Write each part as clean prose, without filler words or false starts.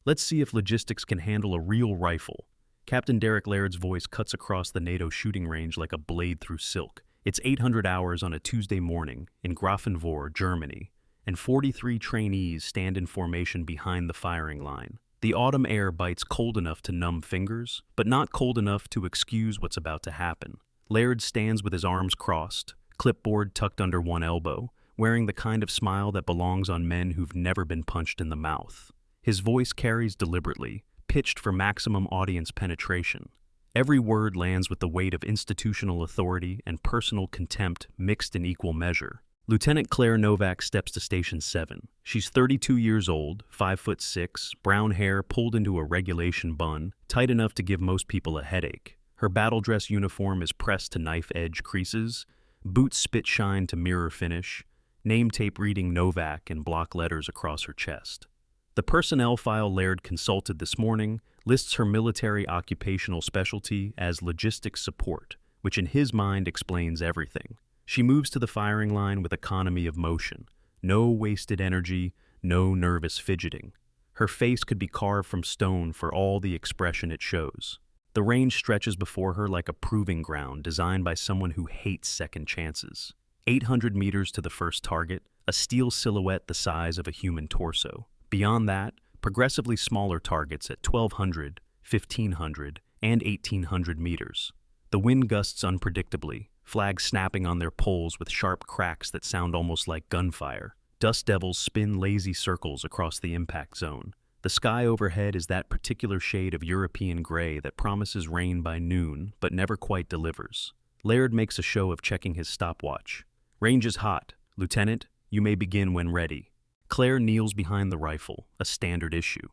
Let's see if logistics can handle a real rifle. Captain Derek Laird's voice cuts across the NATO shooting range like a blade through silk. It's 800 hours on a Tuesday morning in Grafenwohr, Germany, and 43 trainees stand in formation behind the firing line. The autumn air bites cold enough to numb fingers, but not cold enough to excuse what's about to happen. Laird stands with his arms crossed, clipboard tucked under one elbow, wearing the kind of smile that belongs on men who've never been punched in the mouth. His voice carries deliberately, pitched for maximum audience penetration. Every word lands with the weight of institutional authority and personal contempt mixed in equal measure. Lieutenant Claire Novak steps to Station 7. She's 32 years old, 5'6", brown hair pulled into a regulation bun, tight enough to give most people a headache. Her battle dress uniform is pressed to knife-edge creases, boots spit shine to mirror finish, name tape reading Novak in block letters across her chest. The personnel file Laird consulted this morning lists her military occupational specialty as logistics support, which in his mind explains everything. She moves to the firing line with economy of motion. No wasted energy, no nervous fidgeting. Her face could be carved from stone for all the expression it shows. The range stretches before her like a proving ground designed by someone who hates second chances. 800 meters to the first target, a steel silhouette the size of a human torso. Beyond that, progressively smaller targets at 1,200, 1,500, and 1,800 meters. The wind gusts unpredictably, flags snapping on their poles with sharp cracks that sound almost like gunfire. Dust devils spin lazy circles across the impact zone. The sky overhead is that particular shade of European gray that promises rain by noon, but never quite delivers. Laird makes a show of checking his stopwatch. Range is hot. Lieutenant, you may begin when ready. Claire kneels behind the rifle, a standard issue.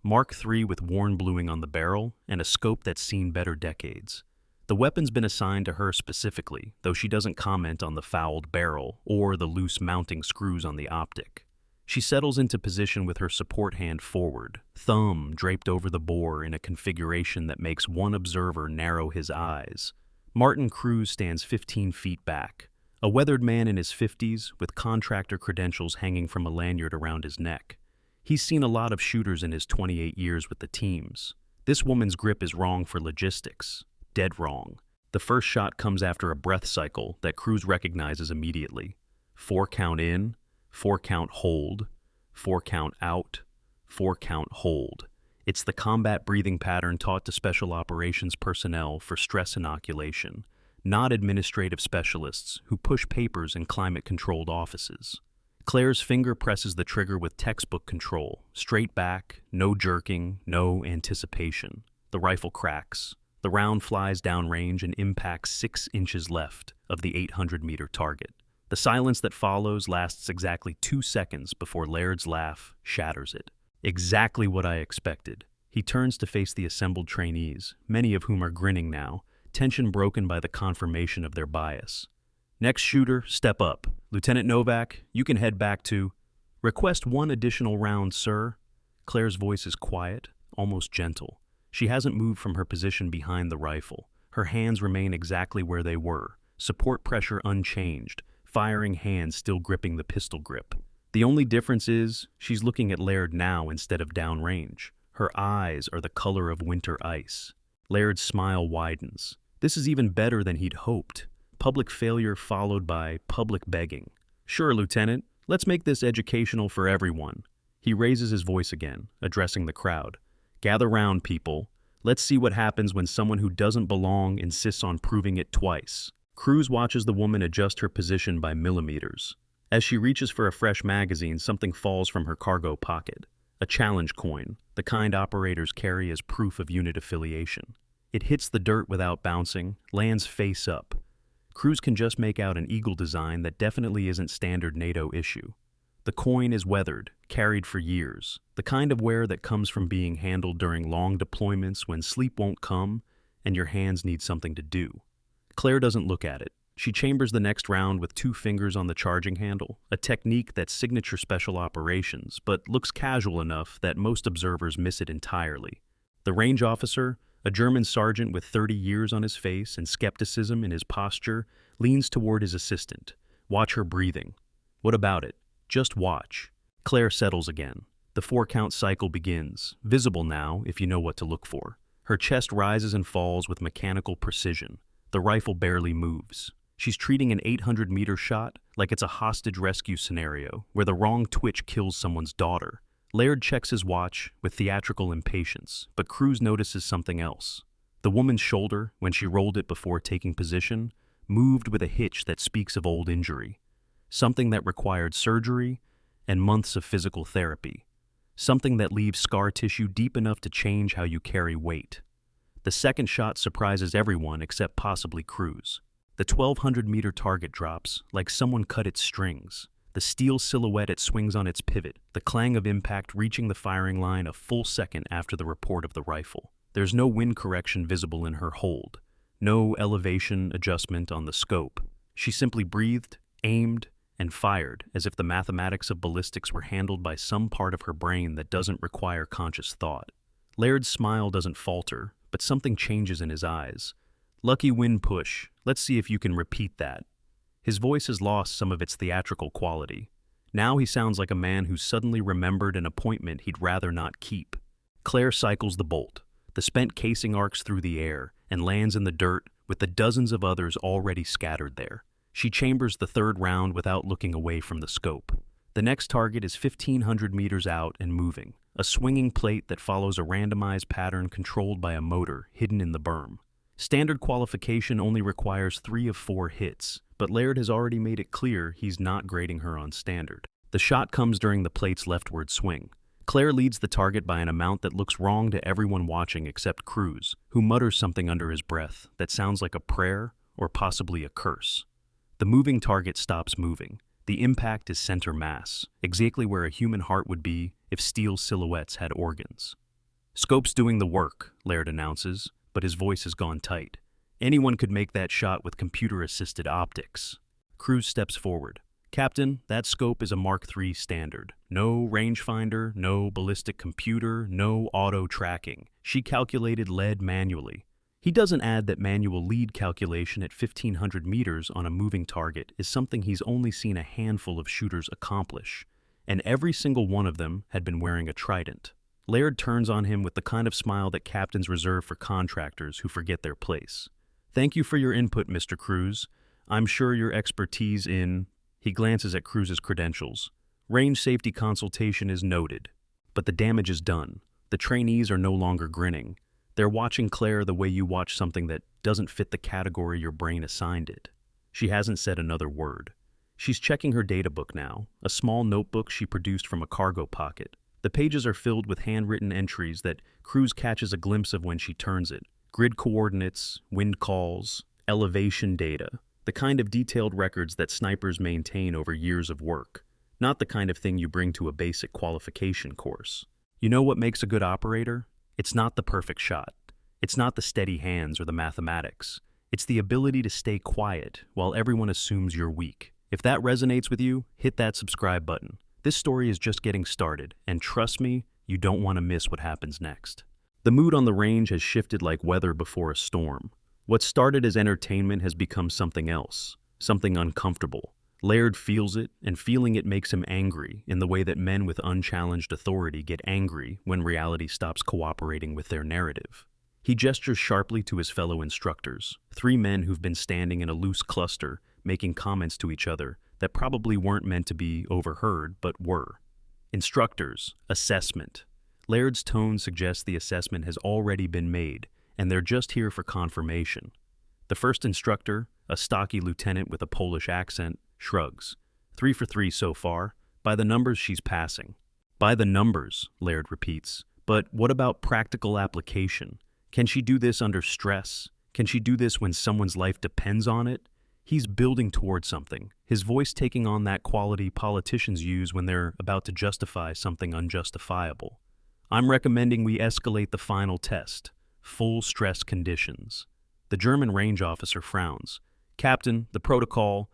Mark III with worn bluing on the barrel and a scope that's seen better decades. The weapon's been assigned to her specifically, though she doesn't comment on the fouled barrel or the loose mounting screws on the optic. She settles into position with her support hand forward, thumb draped over the bore in a configuration that makes one observer narrow his eyes. Martin Cruz stands 15 feet back, a weathered man in his 50s with contractor credentials hanging from a lanyard around his neck. He's seen a lot of shooters in his 28 years with the teams. This woman's grip is wrong for logistics. Dead wrong. The first shot comes after a breath cycle that Cruz recognizes immediately. 4 count in, 4 count hold, 4 count out, 4 count hold. It's the combat breathing pattern taught to special operations personnel for stress inoculation, not administrative specialists who push papers in climate-controlled offices. Claire's finger presses the trigger with textbook control, straight back, no jerking, no anticipation. The rifle cracks. The round flies downrange and impacts 6 inches left of the 800-meter target. The silence that follows lasts exactly 2 seconds before Laird's laugh shatters it. Exactly what I expected. He turns to face the assembled trainees, many of whom are grinning now, tension broken by the confirmation of their bias. Next shooter, step up. Lieutenant Novak, you can head back to... Request 1 additional round, sir. Claire's voice is quiet, almost gentle. She hasn't moved from her position behind the rifle. Her hands remain exactly where they were, support pressure unchanged, firing hands still gripping the pistol grip. The only difference is she's looking at Laird now instead of downrange. Her eyes are the color of winter ice. Laird's smile widens. This is even better than he'd hoped. Public failure followed by public begging. Sure, Lieutenant, let's make this educational for everyone. He raises his voice again, addressing the crowd. Gather round, people. Let's see what happens when someone who doesn't belong insists on proving it twice. Cruz watches the woman adjust her position by millimeters. As she reaches for a fresh magazine, something falls from her cargo pocket. A challenge coin, the kind operators carry as proof of unit affiliation. It hits the dirt without bouncing, lands face up. Cruz can just make out an eagle design that definitely isn't standard NATO issue. The coin is weathered, carried for years, the kind of wear that comes from being handled during long deployments when sleep won't come and your hands need something to do. Claire doesn't look at it. She chambers the next round with 2 fingers on the charging handle, a technique that's signature special operations, but looks casual enough that most observers miss it entirely. The range officer, a German sergeant with 30 years on his face and skepticism in his posture, leans toward his assistant. Watch her breathing. What about it? Just watch. Claire settles again. The 4-count cycle begins, visible now if you know what to look for. Her chest rises and falls with mechanical precision. The rifle barely moves. She's treating an 800-meter shot like it's a hostage rescue scenario where the wrong twitch kills someone's daughter. Laird checks his watch with theatrical impatience, but Cruz notices something else. The woman's shoulder, when she rolled it before taking position, moved with a hitch that speaks of old injury. Something that required surgery and months of physical therapy. Something that leaves scar tissue deep enough to change how you carry weight. The second shot surprises everyone except possibly Cruz. The 1,200-meter target drops like someone cut its strings. The steel silhouette it swings on its pivot, the clang of impact reaching the firing line a full second after the report of the rifle. There's no wind correction visible in her hold. No elevation adjustment on the scope. She simply breathed, aimed, and fired as if the mathematics of ballistics were handled by some part of her brain that doesn't require conscious thought. Laird's smile doesn't falter, but something changes in his eyes. Lucky wind push. Let's see if you can repeat that. His voice has lost some of its theatrical quality. Now he sounds like a man who suddenly remembered an appointment he'd rather not keep. Claire cycles the bolt. The spent casing arcs through the air and lands in the dirt with the dozens of others already scattered there. She chambers the third round without looking away from the scope. The next target is 1,500 meters out and moving, a swinging plate that follows a randomized pattern controlled by a motor hidden in the berm. Standard qualification only requires 3 of 4 hits, but Laird has already made it clear he's not grading her on standard. The shot comes during the plate's leftward swing. Claire leads the target by an amount that looks wrong to everyone watching except Cruz, who mutters something under his breath that sounds like a prayer or possibly a curse. The moving target stops moving. The impact is center mass, exactly where a human heart would be if steel silhouettes had organs. "Scope's doing the work," Laird announces, but his voice has gone tight. Anyone could make that shot with computer-assisted optics. Cruz steps forward. "Captain, that scope is a Mark III standard. No rangefinder, no ballistic computer, no auto-tracking. She calculated lead manually." He doesn't add that manual lead calculation at 1,500 meters on a moving target is something he's only seen a handful of shooters accomplish, and every single one of them had been wearing a trident. Laird turns on him with the kind of smile that captains reserve for contractors who forget their place. "Thank you for your input, Mr. Cruz. I'm sure your expertise in..." He glances at Cruz's credentials. "Range safety consultation is noted." But the damage is done. The trainees are no longer grinning. They're watching Claire the way you watch something that doesn't fit the category your brain assigned it. She hasn't said another word. She's checking her data book now, a small notebook she produced from a cargo pocket. The pages are filled with handwritten entries that Cruz catches a glimpse of when she turns it. Grid coordinates, wind calls, elevation data, the kind of detailed records that snipers maintain over years of work, not the kind of thing you bring to a basic qualification course. You know what makes a good operator? It's not the perfect shot. It's not the steady hands or the mathematics. It's the ability to stay quiet while everyone assumes you're weak. If that resonates with you, hit that subscribe button. This story is just getting started, and trust me, you don't want to miss what happens next. The mood on the range has shifted like weather before a storm. What started as entertainment has become something else, something uncomfortable. Laird feels it, and feeling it makes him angry in the way that men with unchallenged authority get angry when reality stops cooperating with their narrative. He gestures sharply to his fellow instructors, 3 men who've been standing in a loose cluster, making comments to each other that probably weren't meant to be overheard, but were. "Instructors, assessment." Laird's tone suggests the assessment has already been made, and they're just here for confirmation. The first instructor, a stocky lieutenant with a Polish accent, shrugs. 3 for 3 so far. By the numbers, she's passing. "By the numbers," Laird repeats. "But what about practical application? Can she do this under stress? Can she do this when someone's life depends on it?" He's building toward something, his voice taking on that quality politicians use when they're about to justify something unjustifiable. "I'm recommending we escalate the final test. Full stress conditions." The German range officer frowns. "Captain, the protocol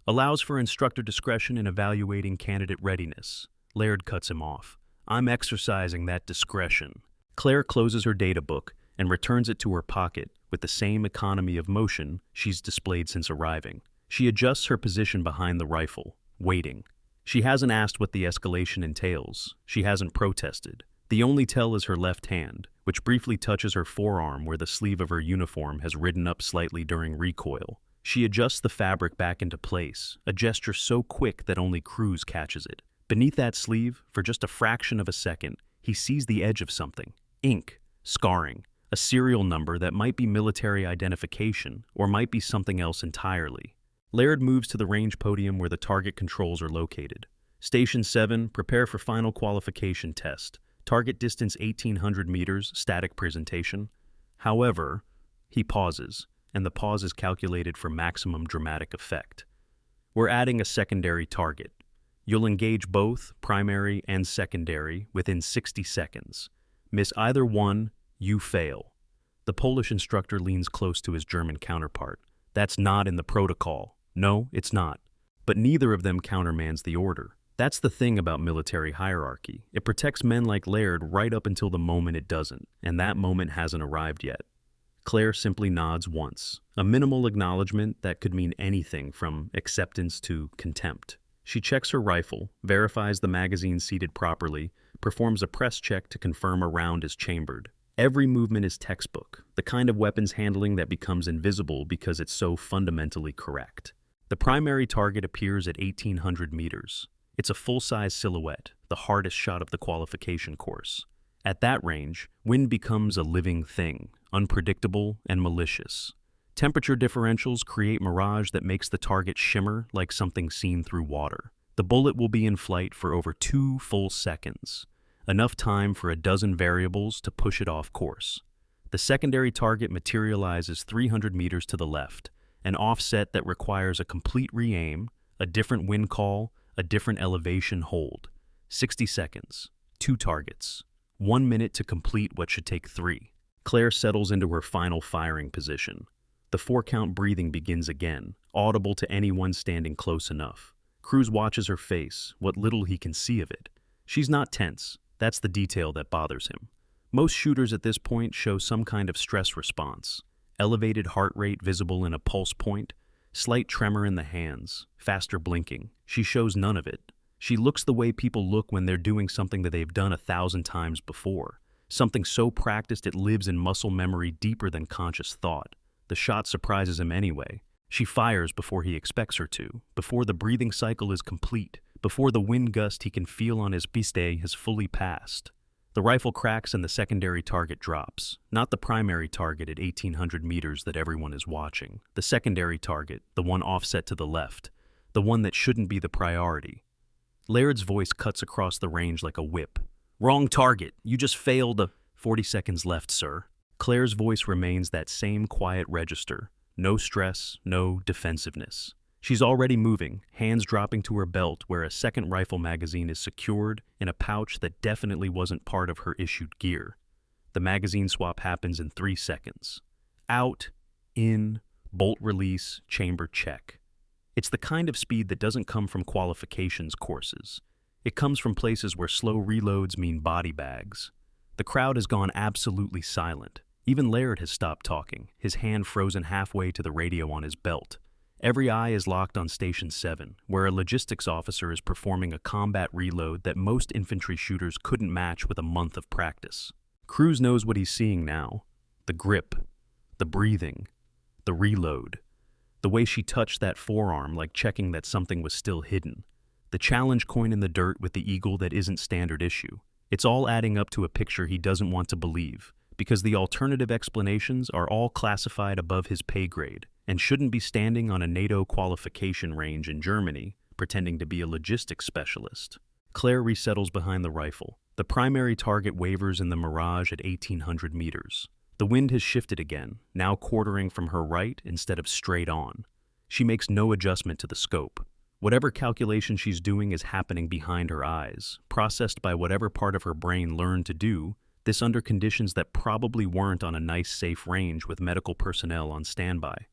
allows for instructor discretion in evaluating candidate readiness." Laird cuts him off. "I'm exercising that discretion." Claire closes her data book and returns it to her pocket with the same economy of motion she's displayed since arriving. She adjusts her position behind the rifle, waiting. She hasn't asked what the escalation entails. She hasn't protested. The only tell is her left hand, which briefly touches her forearm where the sleeve of her uniform has ridden up slightly during recoil. She adjusts the fabric back into place, a gesture so quick that only Cruz catches it. Beneath that sleeve, for just a fraction of a second, he sees the edge of something. Ink, scarring, a serial number that might be military identification or might be something else entirely. Laird moves to the range podium where the target controls are located. Station 7, prepare for final qualification test. Target distance 1,800 meters, static presentation. However, he pauses, and the pause is calculated for maximum dramatic effect. We're adding a secondary target. You'll engage both, primary and secondary, within 60 seconds. Miss either one, you fail. The Polish instructor leans close to his German counterpart. That's not in the protocol. No, it's not. But neither of them countermands the order. That's the thing about military hierarchy. It protects men like Laird right up until the moment it doesn't, and that moment hasn't arrived yet. Claire simply nods once, a minimal acknowledgement that could mean anything from acceptance to contempt. She checks her rifle, verifies the magazine seated properly, performs a press check to confirm a round is chambered. Every movement is textbook, the kind of weapons handling that becomes invisible because it's so fundamentally correct. The primary target appears at 1,800 meters. It's a full-size silhouette, the hardest shot of the qualification course. At that range, wind becomes a living thing, unpredictable and malicious. Temperature differentials create mirage that makes the target shimmer like something seen through water. The bullet will be in flight for over 2 full seconds, enough time for a dozen variables to push it off course. The secondary target materializes 300 meters to the left, an offset that requires a complete re-aim, a different wind call, a different elevation hold. 60 seconds, 2 targets, 1 minute to complete what should take 3. Claire settles into her final firing position. The 4-count breathing begins again, audible to anyone standing close enough. Cruz watches her face, what little he can see of it. She's not tense. That's the detail that bothers him. Most shooters at this point show some kind of stress response. Elevated heart rate visible in a pulse point, slight tremor in the hands, faster blinking. She shows none of it. She looks the way people look when they're doing something that they've done 1,000 times before. Something so practiced it lives in muscle memory deeper than conscious thought. The shot surprises him anyway. She fires before he expects her to, before the breathing cycle is complete, before the wind gust he can feel on his piste has fully passed. The rifle cracks and the secondary target drops. Not the primary target at 1,800 meters that everyone is watching. The secondary target, the one offset to the left. The one that shouldn't be the priority. Laird's voice cuts across the range like a whip. Wrong target. You just failed. 40 seconds left, sir. Claire's voice remains that same quiet register. No stress, no defensiveness. She's already moving, hands dropping to her belt where a second rifle magazine is secured in a pouch that definitely wasn't part of her issued gear. The magazine swap happens in 3 seconds. Out, in, bolt release, chamber check. It's the kind of speed that doesn't come from qualifications courses. It comes from places where slow reloads mean body bags. The crowd has gone absolutely silent. Even Laird has stopped talking, his hand frozen halfway to the radio on his belt. Every eye is locked on Station 7, where a logistics officer is performing a combat reload that most infantry shooters couldn't match with a month of practice. Cruz knows what he's seeing now. The grip, the breathing, the reload. The way she touched that forearm like checking that something was still hidden. The challenge coin in the dirt with the eagle that isn't standard issue. It's all adding up to a picture he doesn't want to believe, because the alternative explanations are all classified above his pay grade and shouldn't be standing on a NATO qualification range in Germany, pretending to be a logistics specialist. Claire resettles behind the rifle. The primary target wavers in the mirage at 1,800 meters. The wind has shifted again, now quartering from her right instead of straight on. She makes no adjustment to the scope. Whatever calculation she's doing is happening behind her eyes, processed by whatever part of her brain learned to do this under conditions that probably weren't on a nice, safe range with medical personnel on standby.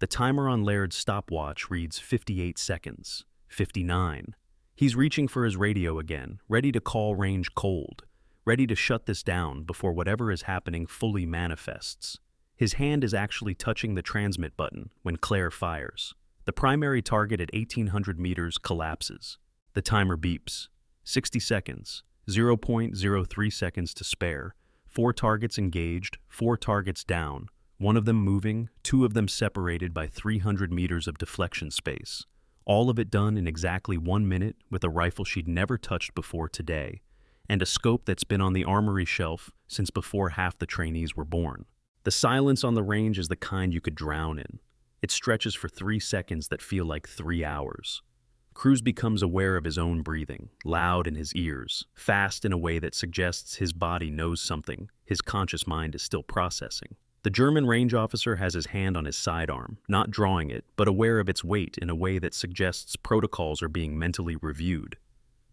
The timer on Laird's stopwatch reads 58 seconds, 59. He's reaching for his radio again, ready to call range cold, ready to shut this down before whatever is happening fully manifests. His hand is actually touching the transmit button when Claire fires. The primary target at 1,800 meters collapses. The timer beeps. 60 seconds. 0.03 seconds to spare. 4 targets engaged, 4 targets down. One of them moving, 2 of them separated by 300 meters of deflection space. All of it done in exactly 1 minute with a rifle she'd never touched before today, and a scope that's been on the armory shelf since before half the trainees were born. The silence on the range is the kind you could drown in. It stretches for 3 seconds that feel like 3 hours. Cruz becomes aware of his own breathing, loud in his ears, fast in a way that suggests his body knows something his conscious mind is still processing. The German range officer has his hand on his sidearm, not drawing it, but aware of its weight in a way that suggests protocols are being mentally reviewed.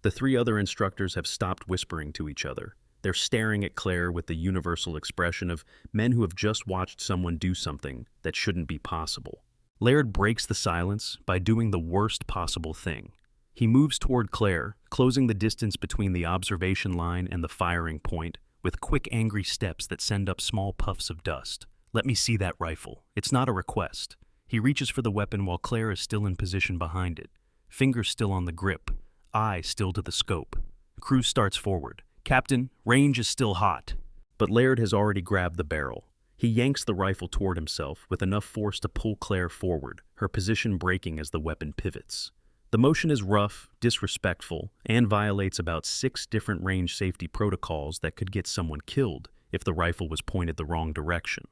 The 3 other instructors have stopped whispering to each other. They're staring at Claire with the universal expression of men who have just watched someone do something that shouldn't be possible. Laird breaks the silence by doing the worst possible thing. He moves toward Claire, closing the distance between the observation line and the firing point, with quick, angry steps that send up small puffs of dust. "Let me see that rifle. It's not a request." He reaches for the weapon while Claire is still in position behind it, fingers still on the grip, eye still to the scope. Cruz starts forward. "Captain, range is still hot." But Laird has already grabbed the barrel. He yanks the rifle toward himself with enough force to pull Claire forward, her position breaking as the weapon pivots. The motion is rough, disrespectful, and violates about 6 different range safety protocols that could get someone killed if the rifle was pointed the wrong direction.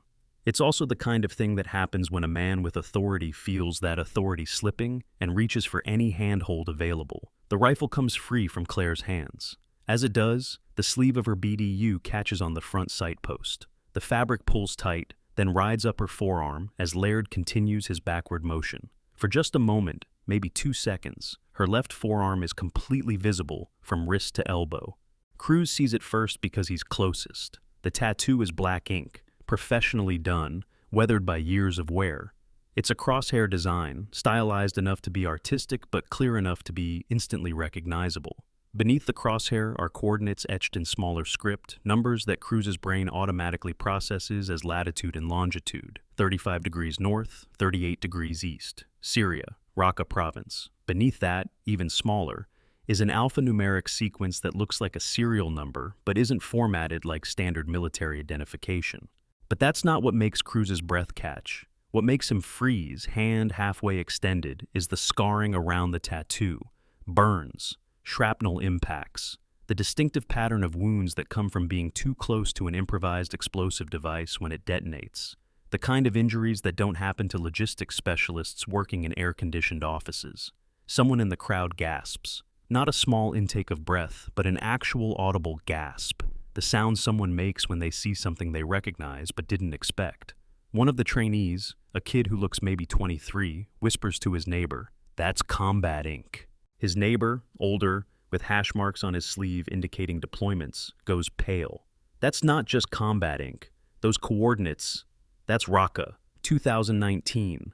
It's also the kind of thing that happens when a man with authority feels that authority slipping and reaches for any handhold available. The rifle comes free from Claire's hands. As it does, the sleeve of her BDU catches on the front sight post. The fabric pulls tight, then rides up her forearm as Laird continues his backward motion. For just a moment, maybe 2 seconds, her left forearm is completely visible from wrist to elbow. Cruz sees it first because he's closest. The tattoo is black ink, professionally done, weathered by years of wear. It's a crosshair design, stylized enough to be artistic but clear enough to be instantly recognizable. Beneath the crosshair are coordinates etched in smaller script, numbers that Cruz's brain automatically processes as latitude and longitude. 35 degrees north, 38 degrees east. Syria, Raqqa province. Beneath that, even smaller, is an alphanumeric sequence that looks like a serial number but isn't formatted like standard military identification. But that's not what makes Cruz's breath catch. What makes him freeze, hand halfway extended, is the scarring around the tattoo. Burns. Shrapnel impacts, the distinctive pattern of wounds that come from being too close to an improvised explosive device when it detonates, the kind of injuries that don't happen to logistics specialists working in air-conditioned offices. Someone in the crowd gasps, not a small intake of breath, but an actual audible gasp, the sound someone makes when they see something they recognize but didn't expect. One of the trainees, a kid who looks maybe 23, whispers to his neighbor, "That's combat ink." His neighbor, older, with hash marks on his sleeve indicating deployments, goes pale. "That's not just combat ink. Those coordinates, that's Raqqa, 2019.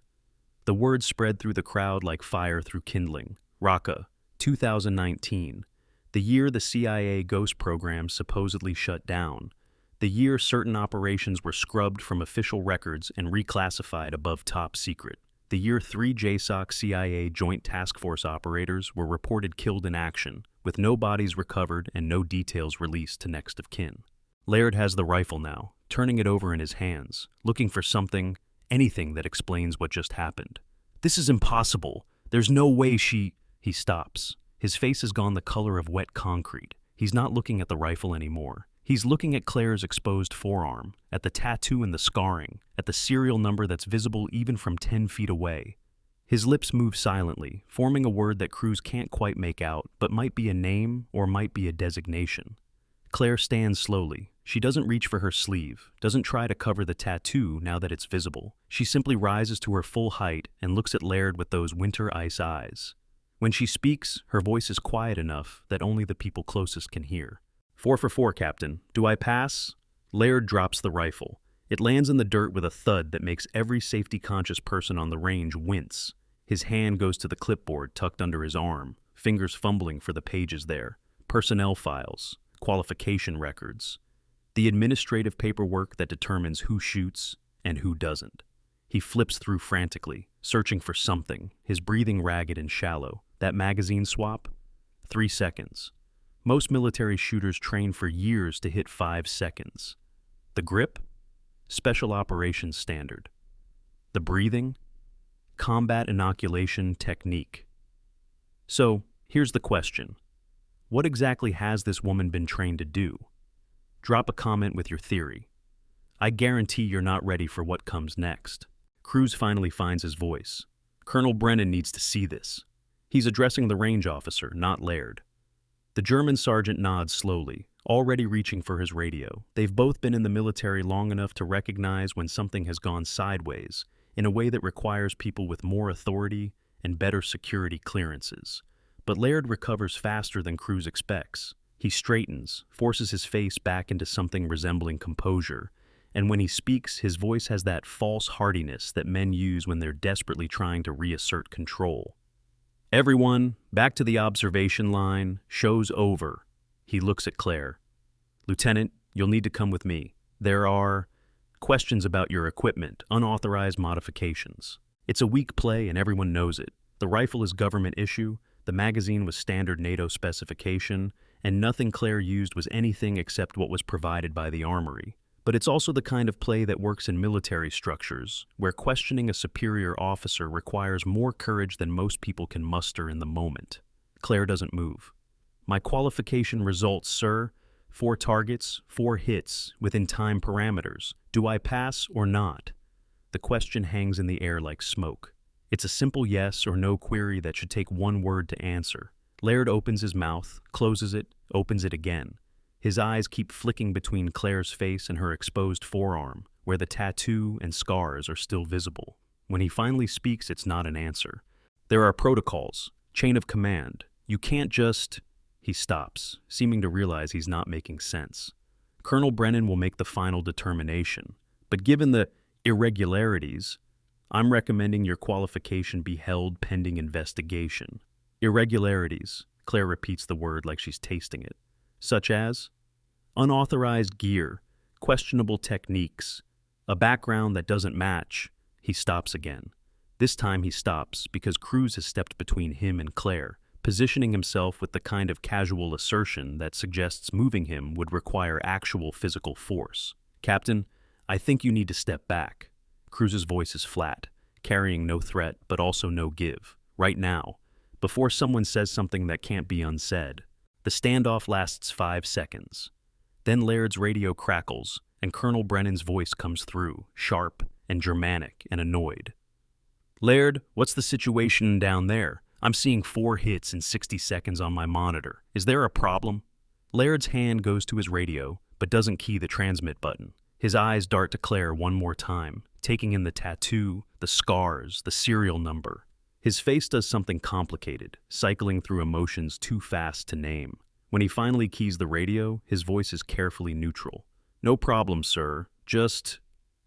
The words spread through the crowd like fire through kindling. Raqqa, 2019. The year the CIA Ghost program supposedly shut down. The year certain operations were scrubbed from official records and reclassified above top secret. The year 3 JSOC CIA Joint Task Force operators were reported killed in action, with no bodies recovered and no details released to next of kin. Laird has the rifle now, turning it over in his hands, looking for something, anything that explains what just happened. "This is impossible. There's no way she—" He stops. His face has gone the color of wet concrete. He's not looking at the rifle anymore. He's looking at Claire's exposed forearm, at the tattoo and the scarring, at the serial number that's visible even from 10 feet away. His lips move silently, forming a word that Cruz can't quite make out, but might be a name or might be a designation. Claire stands slowly. She doesn't reach for her sleeve, doesn't try to cover the tattoo now that it's visible. She simply rises to her full height and looks at Laird with those winter ice eyes. When she speaks, her voice is quiet enough that only the people closest can hear. 4 for 4, Captain. Do I pass?" Laird drops the rifle. It lands in the dirt with a thud that makes every safety-conscious person on the range wince. His hand goes to the clipboard tucked under his arm, fingers fumbling for the pages there. Personnel files, qualification records, the administrative paperwork that determines who shoots and who doesn't. He flips through frantically, searching for something, his breathing ragged and shallow. That magazine swap? 3 seconds. Most military shooters train for years to hit 5 seconds. The grip? Special operations standard. The breathing? Combat inoculation technique. So, here's the question. What exactly has this woman been trained to do? Drop a comment with your theory. I guarantee you're not ready for what comes next. Cruz finally finds his voice. Colonel Brennan needs to see this. He's addressing the range officer, not Laird. The German sergeant nods slowly, already reaching for his radio. They've both been in the military long enough to recognize when something has gone sideways, in a way that requires people with more authority and better security clearances. But Laird recovers faster than Cruz expects. He straightens, forces his face back into something resembling composure, and when he speaks, his voice has that false heartiness that men use when they're desperately trying to reassert control. Everyone, back to the observation line. Show's over. He looks at Claire. Lieutenant, you'll need to come with me. There are questions about your equipment, unauthorized modifications. It's a weak play and everyone knows it. The rifle is government issue, the magazine was standard NATO specification, and nothing Claire used was anything except what was provided by the armory. But it's also the kind of play that works in military structures, where questioning a superior officer requires more courage than most people can muster in the moment. Claire doesn't move. My qualification results, sir. 4 targets, 4 hits, within time parameters. Do I pass or not? The question hangs in the air like smoke. It's a simple yes or no query that should take one word to answer. Laird opens his mouth, closes it, opens it again. His eyes keep flicking between Claire's face and her exposed forearm, where the tattoo and scars are still visible. When he finally speaks, it's not an answer. There are protocols, chain of command. You can't just... He stops, seeming to realize he's not making sense. Colonel Brennan will make the final determination, but given the irregularities, I'm recommending your qualification be held pending investigation. Irregularities, Claire repeats the word like she's tasting it. Such as unauthorized gear, questionable techniques, a background that doesn't match. He stops again. This time he stops because Cruz has stepped between him and Claire, positioning himself with the kind of casual assertion that suggests moving him would require actual physical force. Captain, I think you need to step back. Cruz's voice is flat, carrying no threat but also no give. Right now, before someone says something that can't be unsaid. The standoff lasts 5 seconds. Then Laird's radio crackles, and Colonel Brennan's voice comes through, sharp and Germanic and annoyed. Laird, what's the situation down there? I'm seeing 4 hits in 60 seconds on my monitor. Is there a problem? Laird's hand goes to his radio, but doesn't key the transmit button. His eyes dart to Claire one more time, taking in the tattoo, the scars, the serial number. His face does something complicated, cycling through emotions too fast to name. When he finally keys the radio, his voice is carefully neutral. No problem, sir. Just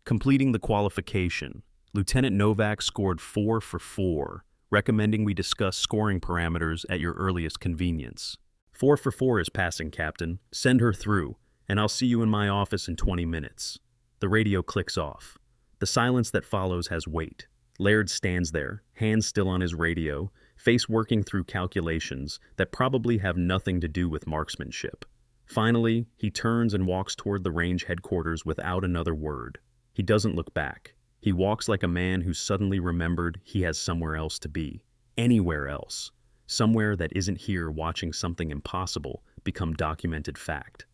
completing the qualification. Lieutenant Novak scored 4 for 4, recommending we discuss scoring parameters at your earliest convenience. 4 for 4 is passing, Captain. Send her through, and I'll see you in my office in 20 minutes. The radio clicks off. The silence that follows has weight. Laird stands there, hands still on his radio, face working through calculations that probably have nothing to do with marksmanship. Finally, he turns and walks toward the range headquarters without another word. He doesn't look back. He walks like a man who suddenly remembered he has somewhere else to be. Anywhere else. Somewhere that isn't here watching something impossible become documented fact.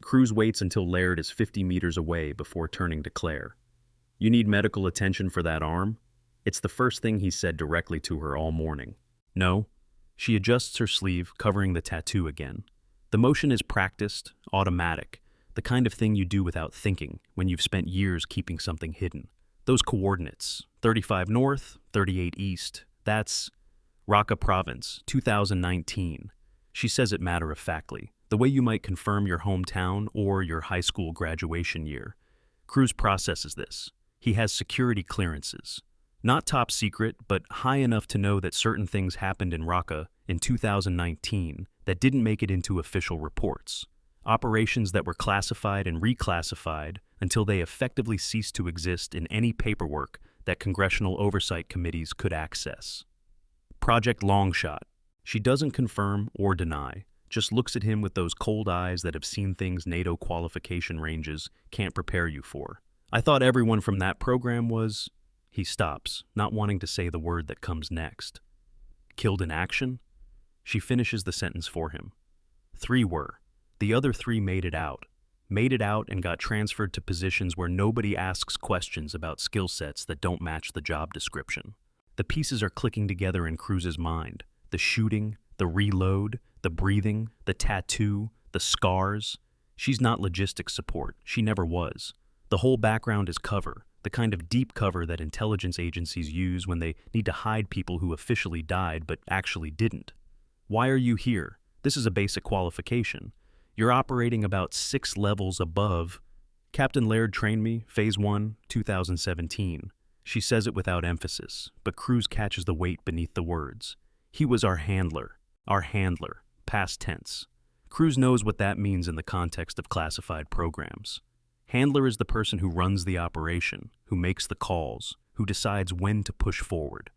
Cruz waits until Laird is 50 meters away before turning to Claire. You need medical attention for that arm? It's the first thing he said directly to her all morning. No. She adjusts her sleeve, covering the tattoo again. The motion is practiced, automatic, the kind of thing you do without thinking when you've spent years keeping something hidden. Those coordinates, 35 north, 38 east, that's Raqqa Province, 2019. She says it matter-of-factly, the way you might confirm your hometown or your high school graduation year. Cruz processes this. He has security clearances. Not top secret, but high enough to know that certain things happened in Raqqa in 2019 that didn't make it into official reports. Operations that were classified and reclassified until they effectively ceased to exist in any paperwork that congressional oversight committees could access. Project Longshot. She doesn't confirm or deny, just looks at him with those cold eyes that have seen things NATO qualification ranges can't prepare you for. I thought everyone from that program was... He stops, not wanting to say the word that comes next. Killed in action? She finishes the sentence for him. 3 were. The other 3 made it out. Made it out and got transferred to positions where nobody asks questions about skill sets that don't match the job description. The pieces are clicking together in Cruz's mind. The shooting, the reload, the breathing, the tattoo, the scars. She's not logistics support. She never was. The whole background is cover, the kind of deep cover that intelligence agencies use when they need to hide people who officially died but actually didn't. Why are you here? This is a basic qualification. You're operating about 6 levels above. Captain Laird trained me, Phase 1, 2017. She says it without emphasis, but Cruz catches the weight beneath the words. He was our handler, past tense. Cruz knows what that means in the context of classified programs. Handler is the person who runs the operation, who makes the calls, who decides when to push forward,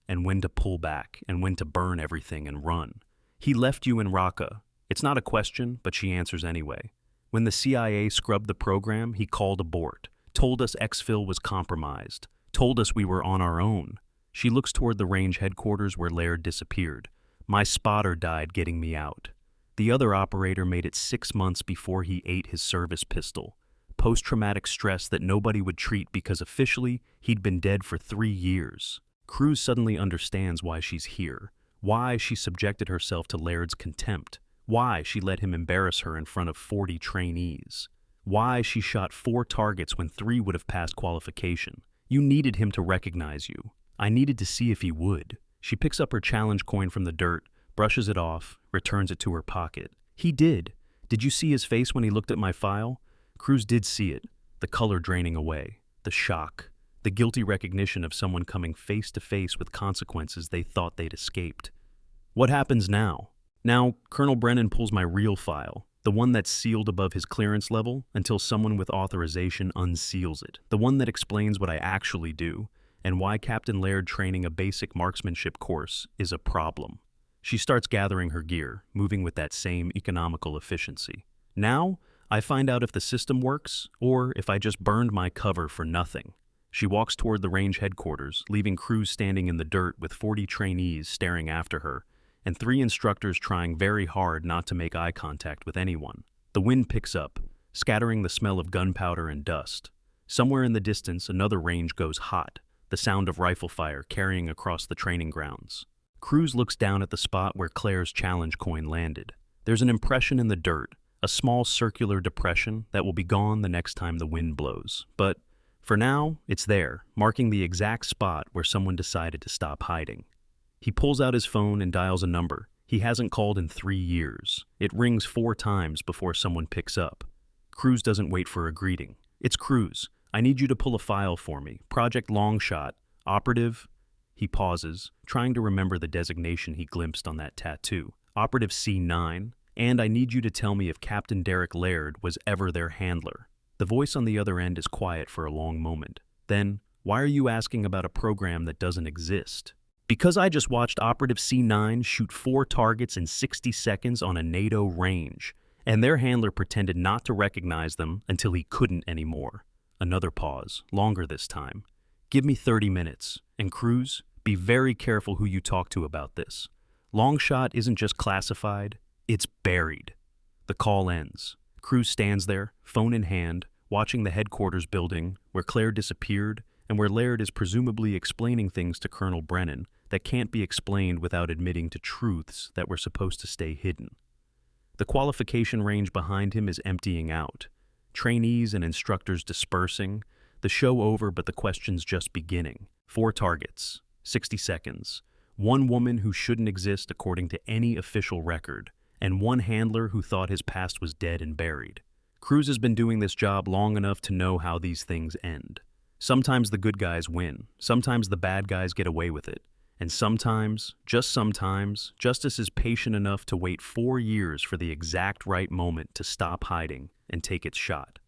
and when to pull back, and when to burn everything and run. He left you in Raqqa. It's not a question, but she answers anyway. When the CIA scrubbed the program, he called abort, told us exfil was compromised, told us we were on our own. She looks toward the range headquarters where Laird disappeared. My spotter died getting me out. The other operator made it 6 months before he ate his service pistol. Post-traumatic stress that nobody would treat because officially he'd been dead for 3 years. Cruz suddenly understands why she's here, why she subjected herself to Laird's contempt, why she let him embarrass her in front of 40 trainees, why she shot 4 targets when 3 would have passed qualification. You needed him to recognize you. I needed to see if he would. She picks up her challenge coin from the dirt, brushes it off, returns it to her pocket. He did. Did you see his face when he looked at my file? Cruz did see it, the color draining away, the shock, the guilty recognition of someone coming face to face with consequences they thought they'd escaped. What happens now? Now, Colonel Brennan pulls my real file, the one that's sealed above his clearance level until someone with authorization unseals it, the one that explains what I actually do and why Captain Laird training a basic marksmanship course is a problem. She starts gathering her gear, moving with that same economical efficiency. Now, I find out if the system works or if I just burned my cover for nothing. She walks toward the range headquarters, leaving Cruz standing in the dirt with 40 trainees staring after her, and 3 instructors trying very hard not to make eye contact with anyone. The wind picks up, scattering the smell of gunpowder and dust. Somewhere in the distance, another range goes hot, the sound of rifle fire carrying across the training grounds. Cruz looks down at the spot where Claire's challenge coin landed. There's an impression in the dirt, a small circular depression that will be gone the next time the wind blows. But for now, it's there, marking the exact spot where someone decided to stop hiding. He pulls out his phone and dials a number. He hasn't called in 3 years. It rings 4 times before someone picks up. Cruz doesn't wait for a greeting. It's Cruz. I need you to pull a file for me. Project Longshot. Operative... He pauses, trying to remember the designation he glimpsed on that tattoo. Operative C9. And I need you to tell me if Captain Derek Laird was ever their handler. The voice on the other end is quiet for a long moment. Then, why are you asking about a program that doesn't exist? Because I just watched Operative C9 shoot 4 targets in 60 seconds on a NATO range, and their handler pretended not to recognize them until he couldn't anymore. Another pause, longer this time. Give me 30 minutes. And Cruz, be very careful who you talk to about this. Longshot isn't just classified, it's buried. The call ends. Cruz stands there, phone in hand, watching the headquarters building where Claire disappeared and where Laird is presumably explaining things to Colonel Brennan that can't be explained without admitting to truths that were supposed to stay hidden. The qualification range behind him is emptying out. Trainees and instructors dispersing, the show over but the questions just beginning. 4 targets, 60 seconds, 1 woman who shouldn't exist according to any official record, and 1 handler who thought his past was dead and buried. Cruz has been doing this job long enough to know how these things end. Sometimes the good guys win, sometimes the bad guys get away with it, and sometimes, just sometimes, justice is patient enough to wait 4 years for the exact right moment to stop hiding and take its shot.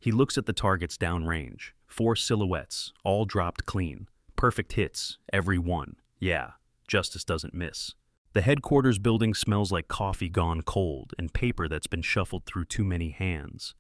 He looks at the targets downrange, 4 silhouettes, all dropped clean. Perfect hits, every one. Yeah, justice doesn't miss. The headquarters building smells like coffee gone cold and paper that's been shuffled through too many hands.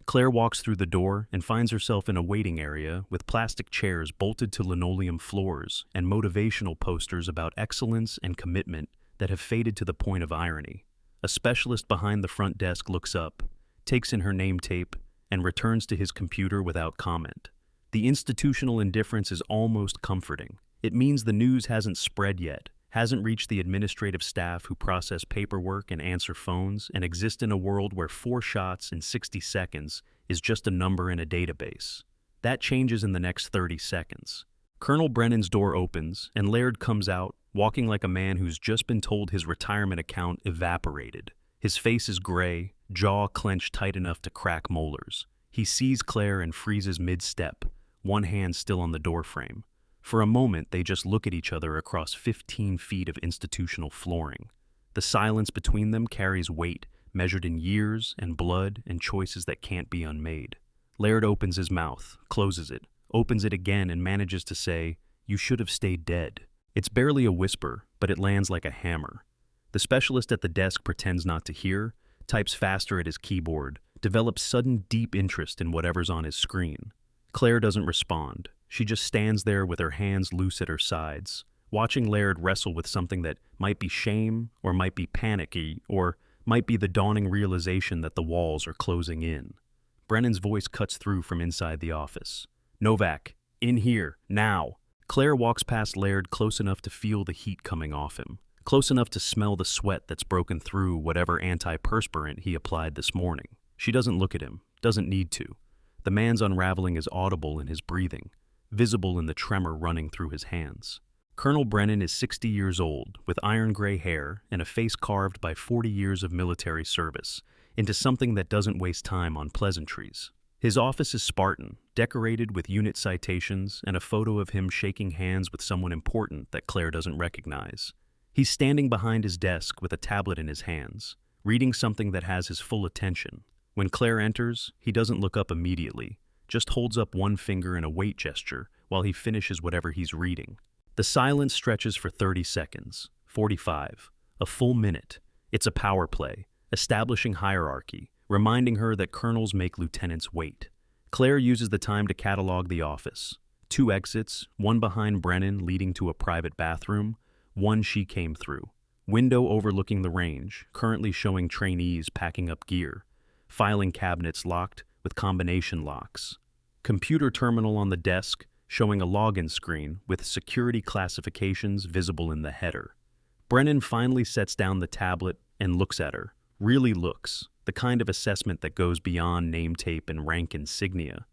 Claire walks through the door and finds herself in a waiting area with plastic chairs bolted to linoleum floors and motivational posters about excellence and commitment that have faded to the point of irony. A specialist behind the front desk looks up, takes in her name tape, and returns to his computer without comment. The institutional indifference is almost comforting. It means the news hasn't spread yet, hasn't reached the administrative staff who process paperwork and answer phones and exist in a world where 4 shots in 60 seconds is just a number in a database. That changes in the next 30 seconds. Colonel Brennan's door opens, and Laird comes out, walking like a man who's just been told his retirement account evaporated. His face is gray, jaw clenched tight enough to crack molars. He sees Claire and freezes mid-step, one hand still on the doorframe. For a moment, they just look at each other across 15 feet of institutional flooring. The silence between them carries weight, measured in years and blood and choices that can't be unmade. Laird opens his mouth, closes it, opens it again and manages to say, "You should have stayed dead." It's barely a whisper, but it lands like a hammer. The specialist at the desk pretends not to hear, types faster at his keyboard, develops sudden deep interest in whatever's on his screen. Claire doesn't respond. She just stands there with her hands loose at her sides, watching Laird wrestle with something that might be shame, or might be panicky, or might be the dawning realization that the walls are closing in. Brennan's voice cuts through from inside the office. "Novak, in here, now." Claire walks past Laird close enough to feel the heat coming off him, close enough to smell the sweat that's broken through whatever antiperspirant he applied this morning. She doesn't look at him, doesn't need to. The man's unraveling is audible in his breathing, visible in the tremor running through his hands. Colonel Brennan is 60 years old, with iron-gray hair and a face carved by 40 years of military service into something that doesn't waste time on pleasantries. His office is Spartan, decorated with unit citations and a photo of him shaking hands with someone important that Claire doesn't recognize. He's standing behind his desk with a tablet in his hands, reading something that has his full attention. When Claire enters, he doesn't look up immediately, just holds up one finger in a wait gesture while he finishes whatever he's reading. The silence stretches for 30 seconds, 45, a full minute. It's a power play, establishing hierarchy, reminding her that colonels make lieutenants wait. Claire uses the time to catalog the office. 2 exits, one behind Brennan leading to a private bathroom, one she came through. Window overlooking the range, currently showing trainees packing up gear. Filing cabinets locked with combination locks. Computer terminal on the desk, showing a login screen with security classifications visible in the header. Brennan finally sets down the tablet and looks at her. Really looks. The kind of assessment that goes beyond name tape and rank insignia.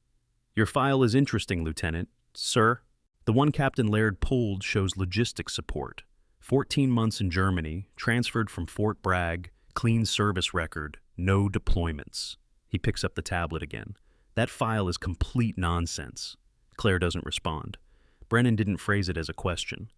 "Your file is interesting, Lieutenant. Sir?" The one Captain Laird pulled shows logistics support. 14 months in Germany, transferred from Fort Bragg, clean service record, no deployments. He picks up the tablet again. "That file is complete nonsense." Claire doesn't respond. Brennan didn't phrase it as a question.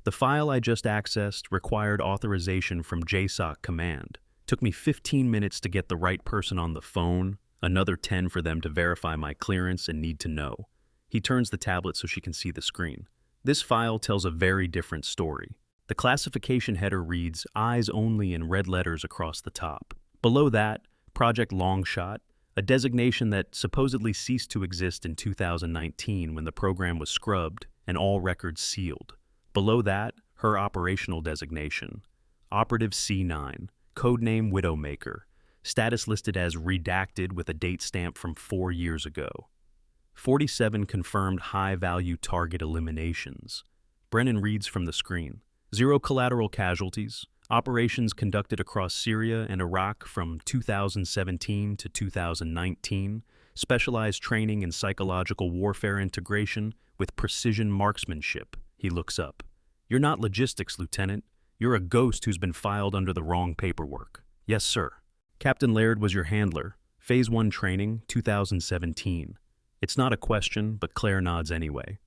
"The file I just accessed required authorization from JSOC command. Took me 15 minutes to get the right person on the phone, another 10 for them to verify my clearance and need to know." He turns the tablet so she can see the screen. This file tells a very different story. The classification header reads "Eyes Only" in red letters across the top. Below that, Project Longshot, a designation that supposedly ceased to exist in 2019 when the program was scrubbed and all records sealed. Below that, her operational designation, Operative C9, Codename Widowmaker, status listed as redacted with a date stamp from 4 years ago. 47 confirmed high-value target eliminations. Brennan reads from the screen. 0 collateral casualties. Operations conducted across Syria and Iraq from 2017 to 2019. Specialized training in psychological warfare integration with precision marksmanship. He looks up. "You're not logistics, Lieutenant. You're a ghost who's been filed under the wrong paperwork." "Yes, sir." "Captain Laird was your handler. Phase 1 training, 2017. It's not a question, but Claire nods anyway.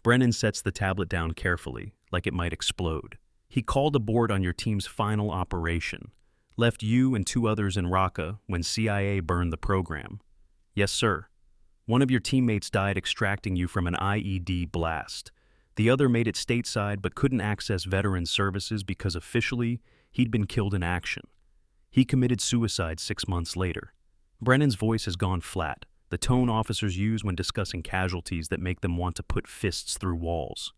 Brennan sets the tablet down carefully, like it might explode. "He called aboard on your team's final operation. Left you and 2 others in Raqqa when CIA burned the program." "Yes, sir." "One of your teammates died extracting you from an IED blast. The other made it stateside but couldn't access veteran services because officially he'd been killed in action. He committed suicide 6 months later. Brennan's voice has gone flat, the tone officers use when discussing casualties that make them want to put fists through walls.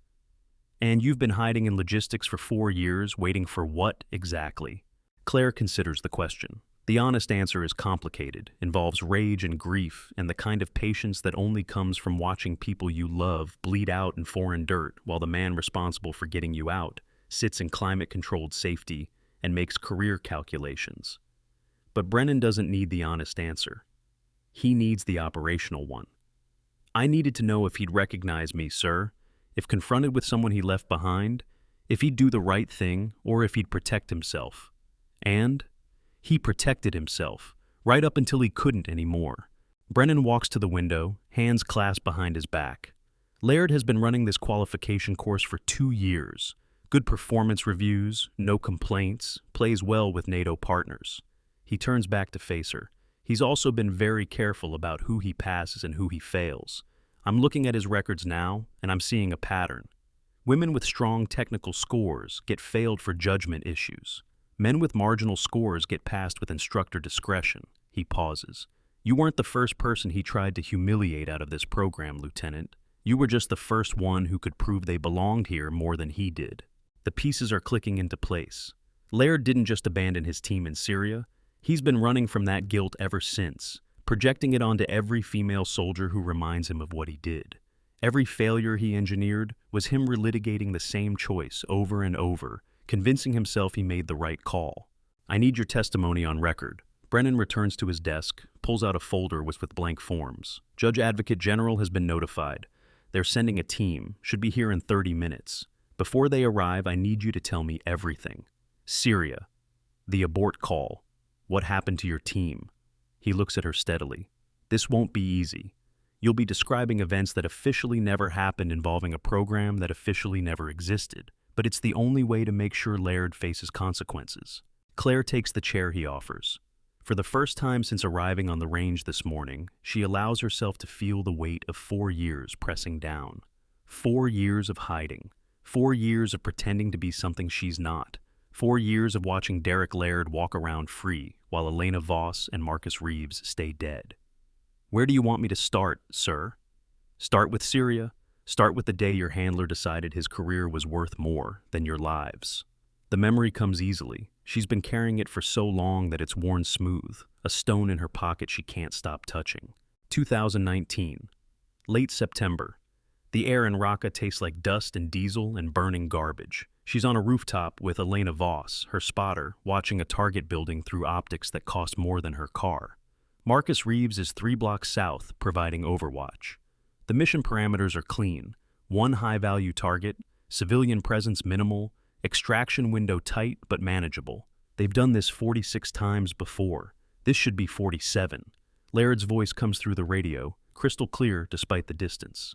And you've been hiding in logistics for 4 years, waiting for what exactly? Claire considers the question. The honest answer is complicated, involves rage and grief, and the kind of patience that only comes from watching people you love bleed out in foreign dirt while the man responsible for getting you out sits in climate-controlled safety and makes career calculations. But Brennan doesn't need the honest answer. He needs the operational one. I needed to know if he'd recognize me, sir, if confronted with someone he left behind, if he'd do the right thing, or if he'd protect himself. And he protected himself, right up until he couldn't anymore. Brennan walks to the window, hands clasped behind his back. Laird has been running this qualification course for 2 years. Good performance reviews, no complaints, plays well with NATO partners. He turns back to face her. He's also been very careful about who he passes and who he fails. I'm looking at his records now, and I'm seeing a pattern. Women with strong technical scores get failed for judgment issues. Men with marginal scores get passed with instructor discretion. He pauses. You weren't the first person he tried to humiliate out of this program, Lieutenant. You were just the first one who could prove they belonged here more than he did. The pieces are clicking into place. Laird didn't just abandon his team in Syria. He's been running from that guilt ever since, projecting it onto every female soldier who reminds him of what he did. Every failure he engineered was him relitigating the same choice over and over, convincing himself he made the right call. I need your testimony on record. Brennan returns to his desk, pulls out a folder with blank forms. Judge Advocate General has been notified. They're sending a team, should be here in 30 minutes. Before they arrive, I need you to tell me everything. Syria. The abort call. What happened to your team? He looks at her steadily. This won't be easy. You'll be describing events that officially never happened involving a program that officially never existed. But it's the only way to make sure Laird faces consequences. Claire takes the chair he offers. For the first time since arriving on the range this morning, she allows herself to feel the weight of 4 years pressing down. 4 years of hiding. 4 years of pretending to be something she's not. 4 years of watching Derek Laird walk around free, while Elena Voss and Marcus Reeves stay dead. Where do you want me to start, sir? Start with Syria? Start with the day your handler decided his career was worth more than your lives. The memory comes easily. She's been carrying it for so long that it's worn smooth, a stone in her pocket she can't stop touching. 2019. Late September. The air in Raqqa tastes like dust and diesel and burning garbage. She's on a rooftop with Elena Voss, her spotter, watching a target building through optics that cost more than her car. Marcus Reeves is 3 blocks south, providing overwatch. The mission parameters are clean. 1 high-value target, civilian presence minimal, extraction window tight but manageable. They've done this 46 times before. This should be 47. Laird's voice comes through the radio, crystal clear despite the distance.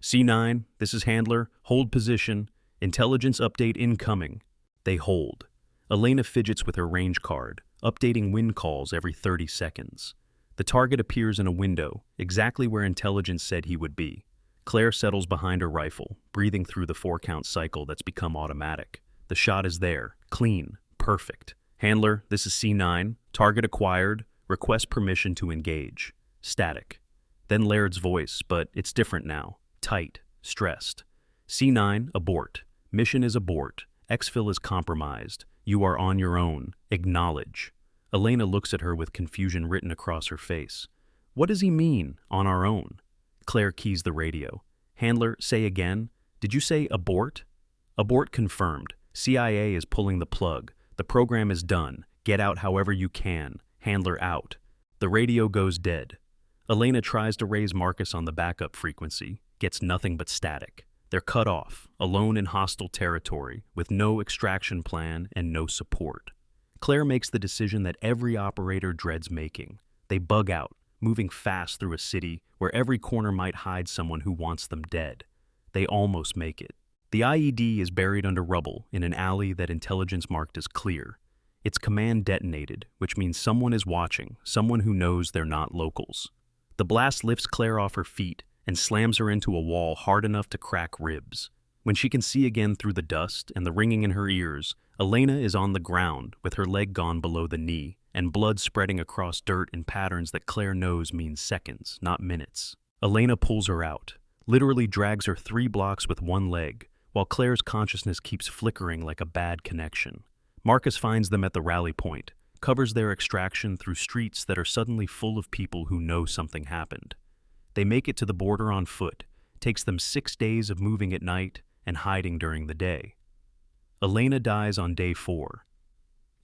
C9, this is Handler. Hold position. Intelligence update incoming. They hold. Elena fidgets with her range card, updating wind calls every 30 seconds. The target appears in a window, exactly where intelligence said he would be. Claire settles behind her rifle, breathing through the 4-count cycle that's become automatic. The shot is there, clean, perfect. Handler, this is C9. Target acquired. Request permission to engage. Static. Then Laird's voice, but it's different now. Tight, stressed. C9, abort. Mission is abort. Exfil is compromised. You are on your own. Acknowledge. Elena looks at her with confusion written across her face. What does he mean, on our own? Claire keys the radio. Handler, say again. Did you say abort? Abort confirmed. CIA is pulling the plug. The program is done. Get out however you can. Handler out. The radio goes dead. Elena tries to raise Marcus on the backup frequency. Gets nothing but static. They're cut off, alone in hostile territory, with no extraction plan and no support. Claire makes the decision that every operator dreads making. They bug out, moving fast through a city where every corner might hide someone who wants them dead. They almost make it. The IED is buried under rubble in an alley that intelligence marked as clear. Its command detonated, which means someone is watching, someone who knows they're not locals. The blast lifts Claire off her feet and slams her into a wall hard enough to crack ribs. When she can see again through the dust and the ringing in her ears, Elena is on the ground with her leg gone below the knee and blood spreading across dirt in patterns that Claire knows means seconds, not minutes. Elena pulls her out, literally drags her 3 blocks with one leg, while Claire's consciousness keeps flickering like a bad connection. Marcus finds them at the rally point, covers their extraction through streets that are suddenly full of people who know something happened. They make it to the border on foot, takes them 6 days of moving at night and hiding during the day. Elena dies on day 4.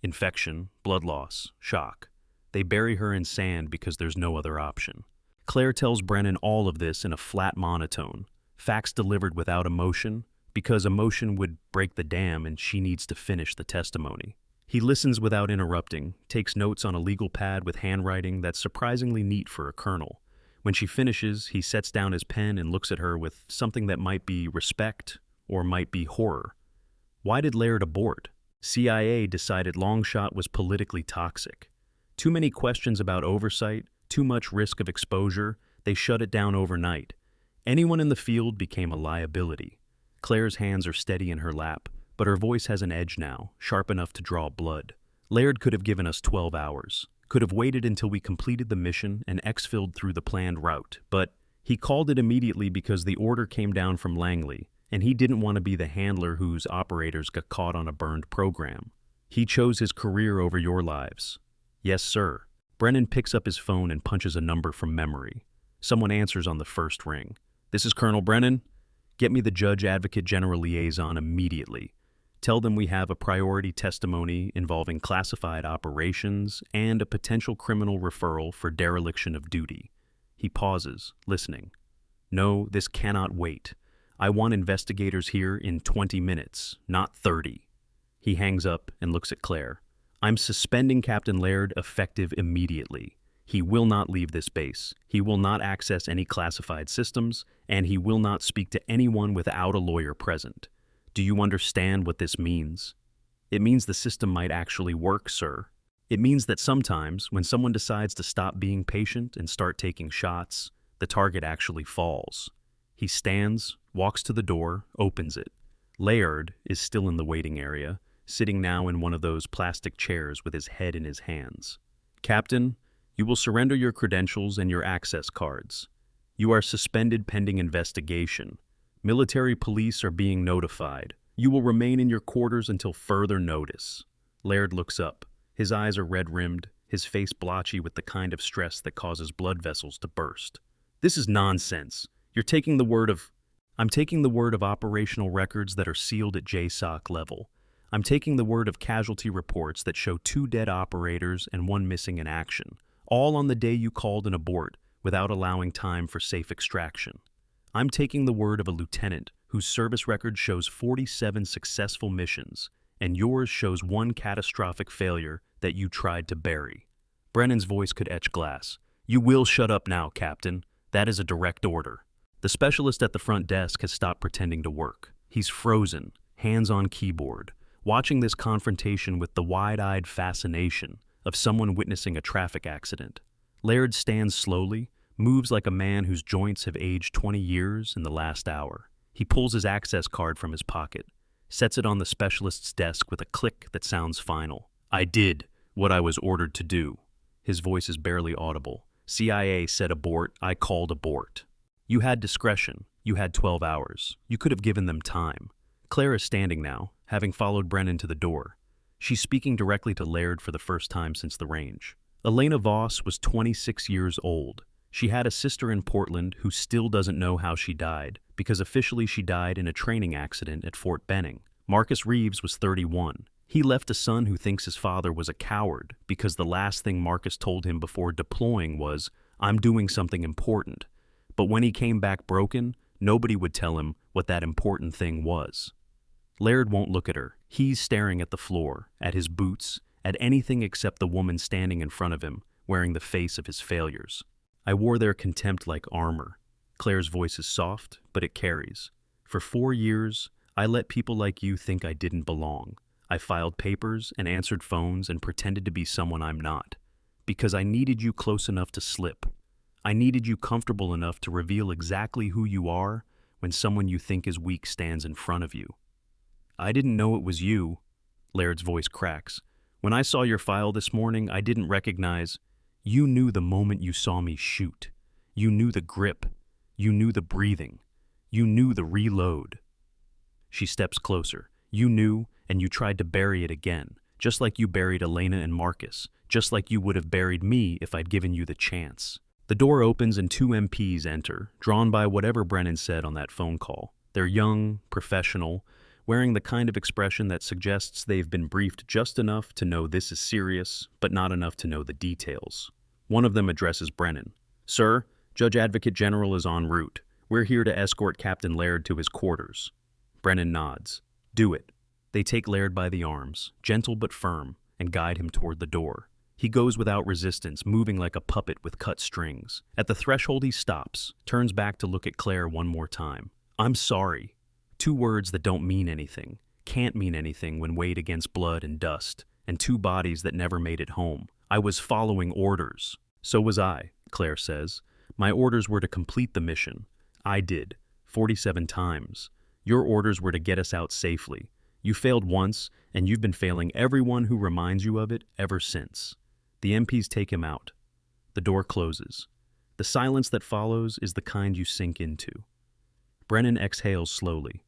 Infection, blood loss, shock. They bury her in sand because there's no other option. Claire tells Brennan all of this in a flat monotone, facts delivered without emotion, because emotion would break the dam and she needs to finish the testimony. He listens without interrupting, takes notes on a legal pad with handwriting that's surprisingly neat for a colonel. When she finishes, he sets down his pen and looks at her with something that might be respect or might be horror. Why did Laird abort? CIA decided Longshot was politically toxic. Too many questions about oversight, too much risk of exposure, they shut it down overnight. Anyone in the field became a liability. Claire's hands are steady in her lap, but her voice has an edge now, sharp enough to draw blood. Laird could have given us 12 hours, could have waited until we completed the mission and exfilled through the planned route, but he called it immediately because the order came down from Langley, and he didn't want to be the handler whose operators got caught on a burned program. He chose his career over your lives. Yes, sir. Brennan picks up his phone and punches a number from memory. Someone answers on the first ring. This is Colonel Brennan. Get me the Judge Advocate General Liaison immediately. Tell them we have a priority testimony involving classified operations and a potential criminal referral for dereliction of duty. He pauses, listening. No, this cannot wait. I want investigators here in 20 minutes, not 30. He hangs up and looks at Claire. I'm suspending Captain Laird effective immediately. He will not leave this base. He will not access any classified systems, and he will not speak to anyone without a lawyer present. Do you understand what this means? It means the system might actually work, sir. It means that sometimes, when someone decides to stop being patient and start taking shots, the target actually falls. He stands, walks to the door, opens it. Laird is still in the waiting area, sitting now in one of those plastic chairs with his head in his hands. Captain, you will surrender your credentials and your access cards. You are suspended pending investigation. Military police are being notified. You will remain in your quarters until further notice. Laird looks up. His eyes are red-rimmed, his face blotchy with the kind of stress that causes blood vessels to burst. This is nonsense. I'm taking the word of operational records that are sealed at JSOC level. I'm taking the word of casualty reports that show 2 dead operators and 1 missing in action, all on the day you called an abort without allowing time for safe extraction. I'm taking the word of a lieutenant whose service record shows 47 successful missions, and yours shows 1 catastrophic failure that you tried to bury. Brennan's voice could etch glass. You will shut up now, Captain. That is a direct order. The specialist at the front desk has stopped pretending to work. He's frozen, hands on keyboard, watching this confrontation with the wide-eyed fascination of someone witnessing a traffic accident. Laird stands slowly, moves like a man whose joints have aged 20 years in the last hour. He pulls his access card from his pocket, sets it on the specialist's desk with a click that sounds final. I did what I was ordered to do. His voice is barely audible. CIA said abort, I called abort. You had discretion. You had 12 hours. You could have given them time. Claire is standing now, having followed Brennan to the door. She's speaking directly to Laird for the first time since the range. Elena Voss was 26 years old. She had a sister in Portland who still doesn't know how she died, because officially she died in a training accident at Fort Benning. Marcus Reeves was 31. He left a son who thinks his father was a coward because the last thing Marcus told him before deploying was, I'm doing something important. But when he came back broken, nobody would tell him what that important thing was. Laird won't look at her. He's staring at the floor, at his boots, at anything except the woman standing in front of him, wearing the face of his failures. I wore their contempt like armor. Claire's voice is soft, but it carries. For 4 years, I let people like you think I didn't belong. I filed papers and answered phones and pretended to be someone I'm not. Because I needed you close enough to slip. I needed you comfortable enough to reveal exactly who you are when someone you think is weak stands in front of you. I didn't know it was you, Laird's voice cracks. When I saw your file this morning, I didn't recognize. You knew the moment you saw me shoot. You knew the grip. You knew the breathing. You knew the reload. She steps closer. You knew, and you tried to bury it again, just like you buried Elena and Marcus, just like you would have buried me if I'd given you the chance. The door opens and two MPs enter, drawn by whatever Brennan said on that phone call. They're young, professional, wearing the kind of expression that suggests they've been briefed just enough to know this is serious, but not enough to know the details. One of them addresses Brennan. Sir, Judge Advocate General is en route. We're here to escort Captain Laird to his quarters. Brennan nods. Do it. They take Laird by the arms, gentle but firm, and guide him toward the door. He goes without resistance, moving like a puppet with cut strings. At the threshold he stops, turns back to look at Claire one more time. I'm sorry. Two words that don't mean anything, can't mean anything when weighed against blood and dust, and two bodies that never made it home. I was following orders. So was I, Claire says. My orders were to complete the mission. I did, 47 times. Your orders were to get us out safely. You failed once, and you've been failing everyone who reminds you of it ever since. The MPs take him out. The door closes. The silence that follows is the kind you sink into. Brennan exhales slowly.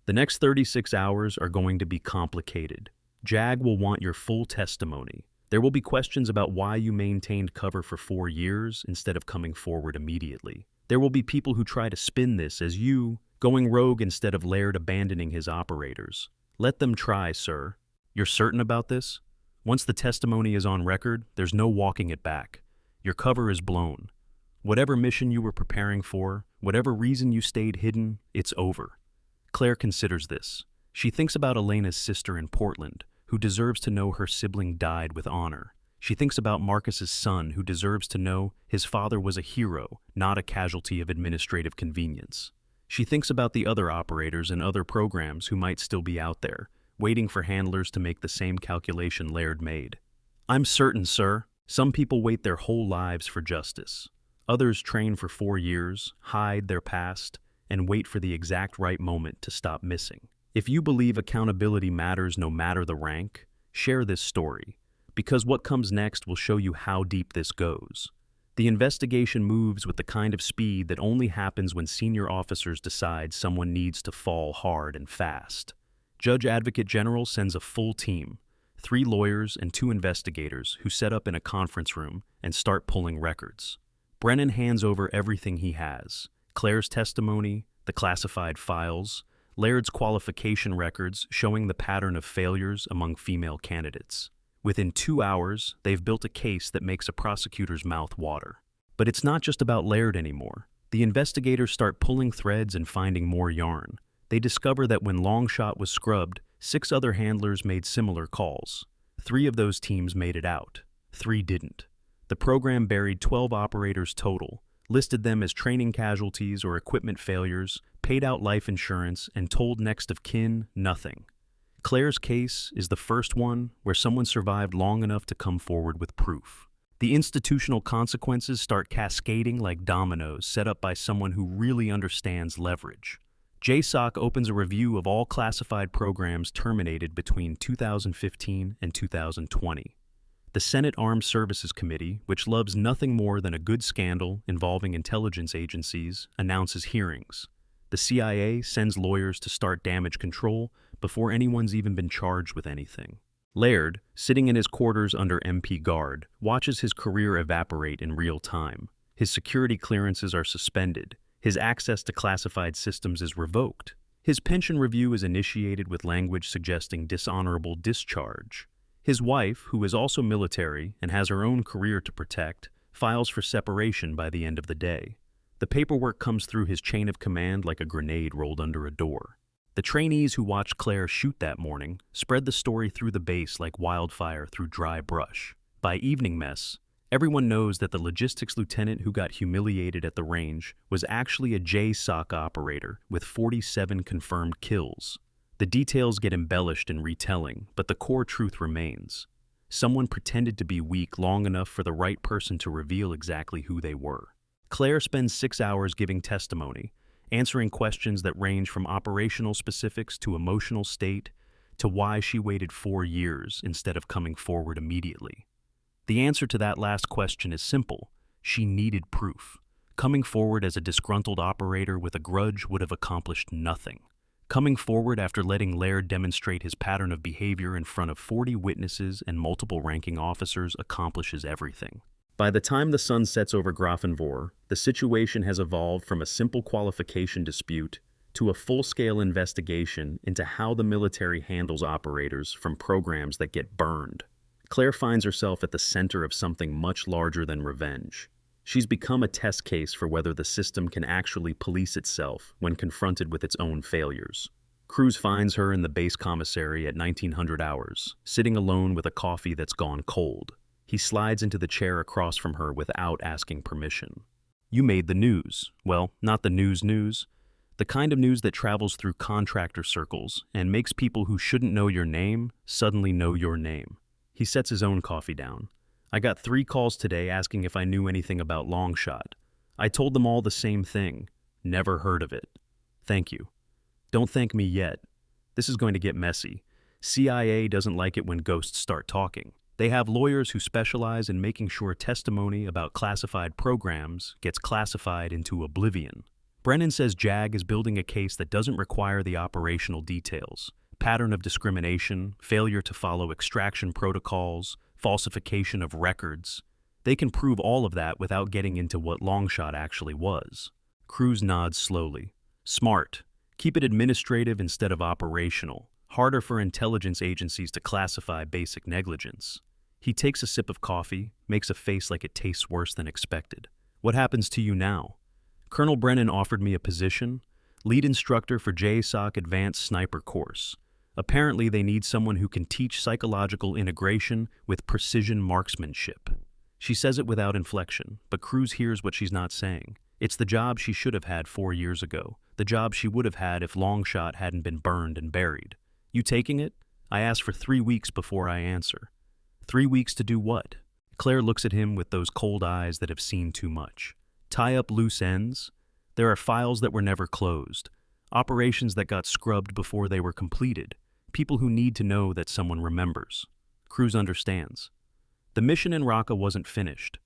The next 36 hours are going to be complicated. JAG will want your full testimony. There will be questions about why you maintained cover for 4 years instead of coming forward immediately. There will be people who try to spin this as you going rogue instead of Laird abandoning his operators. Let them try, sir. You're certain about this? Once the testimony is on record, there's no walking it back. Your cover is blown. Whatever mission you were preparing for, whatever reason you stayed hidden, it's over. Claire considers this. She thinks about Elena's sister in Portland, who deserves to know her sibling died with honor. She thinks about Marcus's son, who deserves to know his father was a hero, not a casualty of administrative convenience. She thinks about the other operators and other programs who might still be out there, waiting for handlers to make the same calculation Laird made. I'm certain, sir. Some people wait their whole lives for justice. Others train for 4 years, hide their past, and wait for the exact right moment to stop missing. If you believe accountability matters no matter the rank, share this story, because what comes next will show you how deep this goes. The investigation moves with the kind of speed that only happens when senior officers decide someone needs to fall hard and fast. Judge Advocate General sends a full team, 3 lawyers and 2 investigators who set up in a conference room and start pulling records. Brennan hands over everything he has: Claire's testimony, the classified files, Laird's qualification records showing the pattern of failures among female candidates. Within 2 hours, they've built a case that makes a prosecutor's mouth water. But it's not just about Laird anymore. The investigators start pulling threads and finding more yarn. They discover that when Longshot was scrubbed, 6 other handlers made similar calls. 3 of those teams made it out. 3 didn't. The program buried 12 operators total, listed them as training casualties or equipment failures, paid out life insurance, and told next of kin nothing. Claire's case is the first one where someone survived long enough to come forward with proof. The institutional consequences start cascading like dominoes set up by someone who really understands leverage. JSOC opens a review of all classified programs terminated between 2015 and 2020. The Senate Armed Services Committee, which loves nothing more than a good scandal involving intelligence agencies, announces hearings. The CIA sends lawyers to start damage control before anyone's even been charged with anything. Laird, sitting in his quarters under MP guard, watches his career evaporate in real time. His security clearances are suspended. His access to classified systems is revoked. His pension review is initiated with language suggesting dishonorable discharge. His wife, who is also military and has her own career to protect, files for separation by the end of the day. The paperwork comes through his chain of command like a grenade rolled under a door. The trainees who watched Claire shoot that morning spread the story through the base like wildfire through dry brush. By evening mess, everyone knows that the logistics lieutenant who got humiliated at the range was actually a JSOC operator with 47 confirmed kills. The details get embellished in retelling, but the core truth remains. Someone pretended to be weak long enough for the right person to reveal exactly who they were. Claire spends 6 hours giving testimony, answering questions that range from operational specifics to emotional state to why she waited 4 years instead of coming forward immediately. The answer to that last question is simple. She needed proof. Coming forward as a disgruntled operator with a grudge would have accomplished nothing. Coming forward after letting Laird demonstrate his pattern of behavior in front of 40 witnesses and multiple ranking officers accomplishes everything. By the time the sun sets over Grafenvor, the situation has evolved from a simple qualification dispute to a full-scale investigation into how the military handles operators from programs that get burned. Claire finds herself at the center of something much larger than revenge. She's become a test case for whether the system can actually police itself when confronted with its own failures. Cruz finds her in the base commissary at 1900 hours, sitting alone with a coffee that's gone cold. He slides into the chair across from her without asking permission. You made the news. Well, not the news. The kind of news that travels through contractor circles and makes people who shouldn't know your name suddenly know your name. He sets his own coffee down. I got 3 calls today asking if I knew anything about Longshot. I told them all the same thing. Never heard of it. Thank you. Don't thank me yet. This is going to get messy. CIA doesn't like it when ghosts start talking. They have lawyers who specialize in making sure testimony about classified programs gets classified into oblivion. Brennan says JAG is building a case that doesn't require the operational details. Pattern of discrimination, failure to follow extraction protocols, falsification of records. They can prove all of that without getting into what Longshot actually was. Cruz nods slowly. Smart. Keep it administrative instead of operational. Harder for intelligence agencies to classify basic negligence. He takes a sip of coffee, makes a face like it tastes worse than expected. What happens to you now? Colonel Brennan offered me a position, lead instructor for JSOC Advanced Sniper Course. Apparently, they need someone who can teach psychological integration with precision marksmanship. She says it without inflection, but Cruz hears what she's not saying. It's the job she should have had 4 years ago, the job she would have had if Longshot hadn't been burned and buried. You taking it? I ask for 3 weeks before I answer. 3 weeks to do what? Claire looks at him with those cold eyes that have seen too much. Tie up loose ends? There are files that were never closed, operations that got scrubbed before they were completed. People who need to know that someone remembers. Cruz understands. The mission in Raqqa wasn't finished.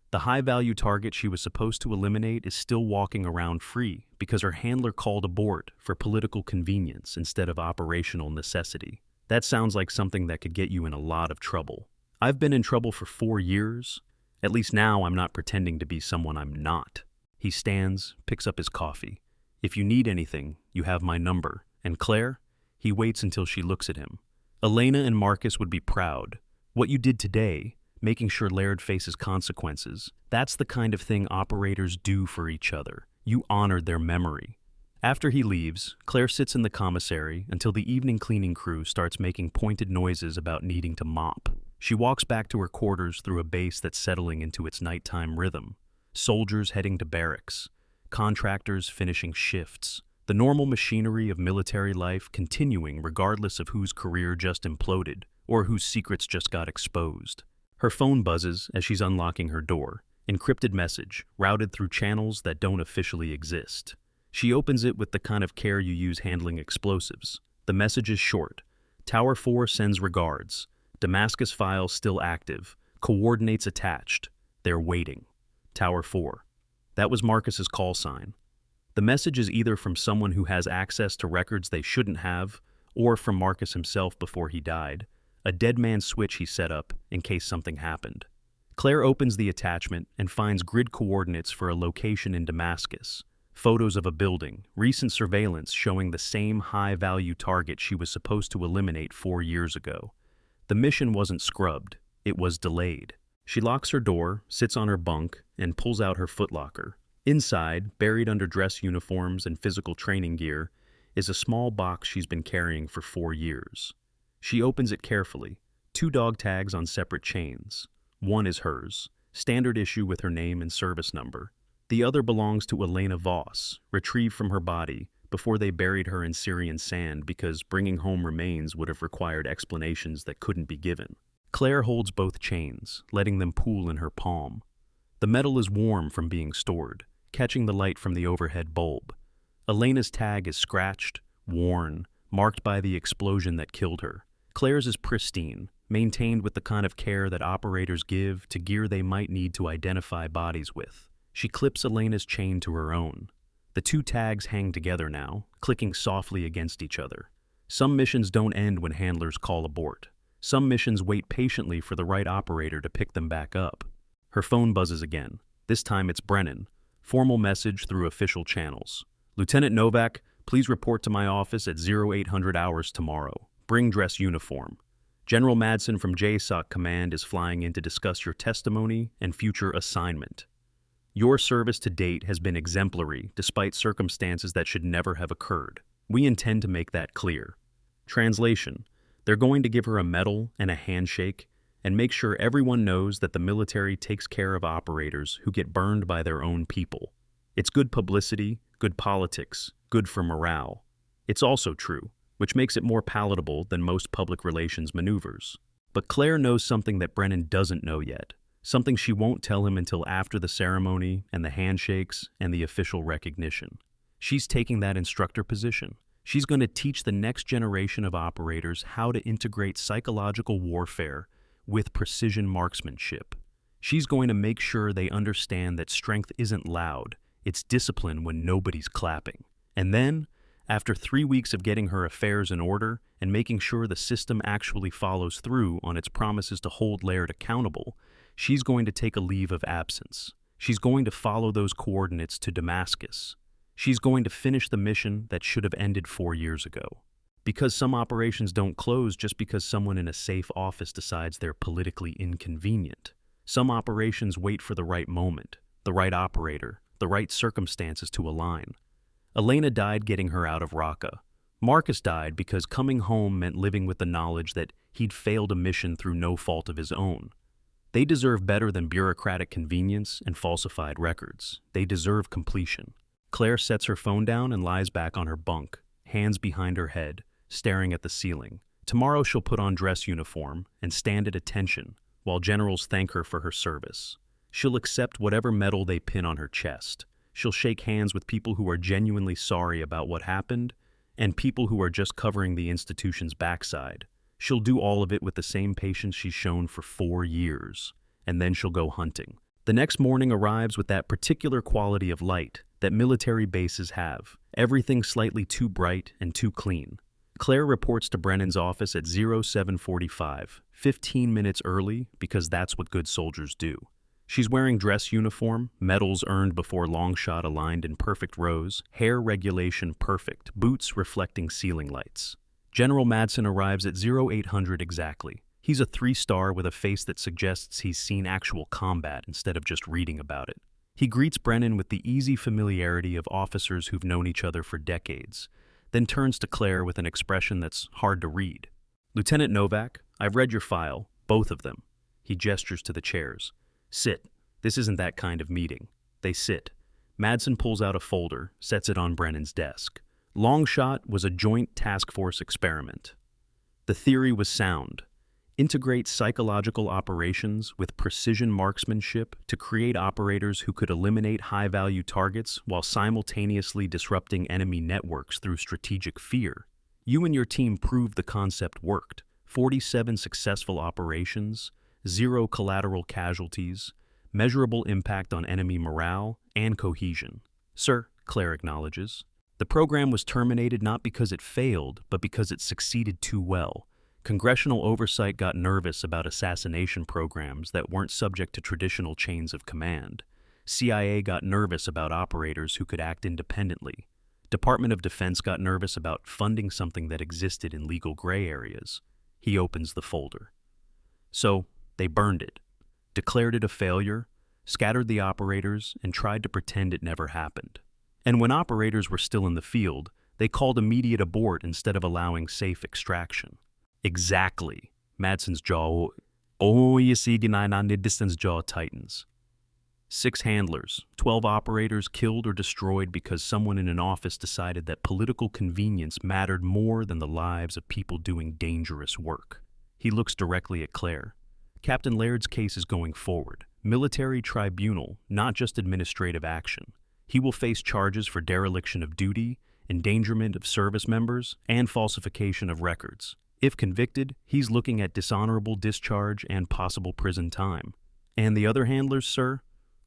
The high-value target she was supposed to eliminate is still walking around free because her handler called abort for political convenience instead of operational necessity. That sounds like something that could get you in a lot of trouble. I've been in trouble for 4 years. At least now I'm not pretending to be someone I'm not. He stands, picks up his coffee. If you need anything, you have my number. And Claire? He waits until she looks at him. Elena and Marcus would be proud. What you did today, making sure Laird faces consequences, that's the kind of thing operators do for each other. You honored their memory. After he leaves, Claire sits in the commissary until the evening cleaning crew starts making pointed noises about needing to mop. She walks back to her quarters through a base that's settling into its nighttime rhythm. Soldiers heading to barracks. Contractors finishing shifts. The normal machinery of military life continuing regardless of whose career just imploded or whose secrets just got exposed. Her phone buzzes as she's unlocking her door. Encrypted message, routed through channels that don't officially exist. She opens it with the kind of care you use handling explosives. The message is short. Tower 4 sends regards. Damascus file still active. Coordinates attached. They're waiting. Tower 4. That was Marcus's call sign. The message is either from someone who has access to records they shouldn't have, or from Marcus himself before he died, a dead man switch he set up in case something happened. Claire opens the attachment and finds grid coordinates for a location in Damascus, photos of a building, recent surveillance showing the same high-value target she was supposed to eliminate 4 years ago. The mission wasn't scrubbed, it was delayed. She locks her door, sits on her bunk, and pulls out her footlocker. Inside, buried under dress uniforms and physical training gear, is a small box she's been carrying for 4 years. She opens it carefully. 2 dog tags on separate chains. One is hers, standard issue with her name and service number. The other belongs to Elena Voss, retrieved from her body before they buried her in Syrian sand because bringing home remains would have required explanations that couldn't be given. Claire holds both chains, letting them pool in her palm. The metal is warm from being stored, catching the light from the overhead bulb. Elena's tag is scratched, worn, marked by the explosion that killed her. Claire's is pristine, maintained with the kind of care that operators give to gear they might need to identify bodies with. She clips Elena's chain to her own. The two tags hang together now, clicking softly against each other. Some missions don't end when handlers call abort. Some missions wait patiently for the right operator to pick them back up. Her phone buzzes again. This time it's Brennan. Formal message through official channels. Lieutenant Novak, please report to my office at 0800 hours tomorrow. Bring dress uniform. General Madsen from JSOC Command is flying in to discuss your testimony and future assignment. Your service to date has been exemplary despite circumstances that should never have occurred. We intend to make that clear. Translation: they're going to give her a medal and a handshake and make sure everyone knows that the military takes care of operators who get burned by their own people. It's good publicity, good politics, good for morale. It's also true, which makes it more palatable than most public relations maneuvers. But Claire knows something that Brennan doesn't know yet, something she won't tell him until after the ceremony and the handshakes and the official recognition. She's taking that instructor position. She's going to teach the next generation of operators how to integrate psychological warfare with precision marksmanship. She's going to make sure they understand that strength isn't loud, it's discipline when nobody's clapping. And then, after 3 weeks of getting her affairs in order and making sure the system actually follows through on its promises to hold Laird accountable, she's going to take a leave of absence. She's going to follow those coordinates to Damascus. She's going to finish the mission that should have ended 4 years ago. Because some operations don't close just because someone in a safe office decides they're politically inconvenient. Some operations wait for the right moment, the right operator, the right circumstances to align. Elena died getting her out of Raqqa. Marcus died because coming home meant living with the knowledge that he'd failed a mission through no fault of his own. They deserve better than bureaucratic convenience and falsified records. They deserve completion. Claire sets her phone down and lies back on her bunk, hands behind her head, staring at the ceiling. Tomorrow she'll put on dress uniform and stand at attention while generals thank her for her service. She'll accept whatever medal they pin on her chest. She'll shake hands with people who are genuinely sorry about what happened and people who are just covering the institution's backside. She'll do all of it with the same patience she's shown for 4 years, and then she'll go hunting. The next morning arrives with that particular quality of light that military bases have, everything slightly too bright and too clean. Claire reports to Brennan's office at 0745, 15 minutes early because that's what good soldiers do. She's wearing dress uniform, medals earned before long shot aligned in perfect rows, hair regulation perfect, boots reflecting ceiling lights. General Madsen arrives at 0800 exactly. He's a 3-star with a face that suggests he's seen actual combat instead of just reading about it. He greets Brennan with the easy familiarity of officers who've known each other for decades, then turns to Claire with an expression that's hard to read. Lieutenant Novak, I've read your file, both of them. He gestures to the chairs. Sit. This isn't that kind of meeting. They sit. Madsen pulls out a folder, sets it on Brennan's desk. Longshot was a joint task force experiment. The theory was sound. Integrate psychological operations with precision marksmanship to create operators who could eliminate high-value targets while simultaneously disrupting enemy networks through strategic fear. You and your team proved the concept worked. 47 successful operations, 0 collateral casualties, measurable impact on enemy morale and cohesion. Sir, Claire acknowledges. The program was terminated not because it failed, but because it succeeded too well. Congressional oversight got nervous about assassination programs that weren't subject to traditional chains of command. CIA got nervous about operators who could act independently. Department of Defense got nervous about funding something that existed in legal gray areas. He opens the folder. So, they burned it, declared it a failure, scattered the operators, and tried to pretend it never happened. And when operators were still in the field, they called immediate abort instead of allowing safe extraction. Exactly. Madsen's jaw, distance jaw tightens. 6 handlers, 12 operators killed or destroyed because someone in an office decided that political convenience mattered more than the lives of people doing dangerous work. He looks directly at Claire. Captain Laird's case is going forward. Military tribunal, not just administrative action. He will face charges for dereliction of duty, endangerment of service members, and falsification of records. If convicted, he's looking at dishonorable discharge and possible prison time. And the other handlers, sir?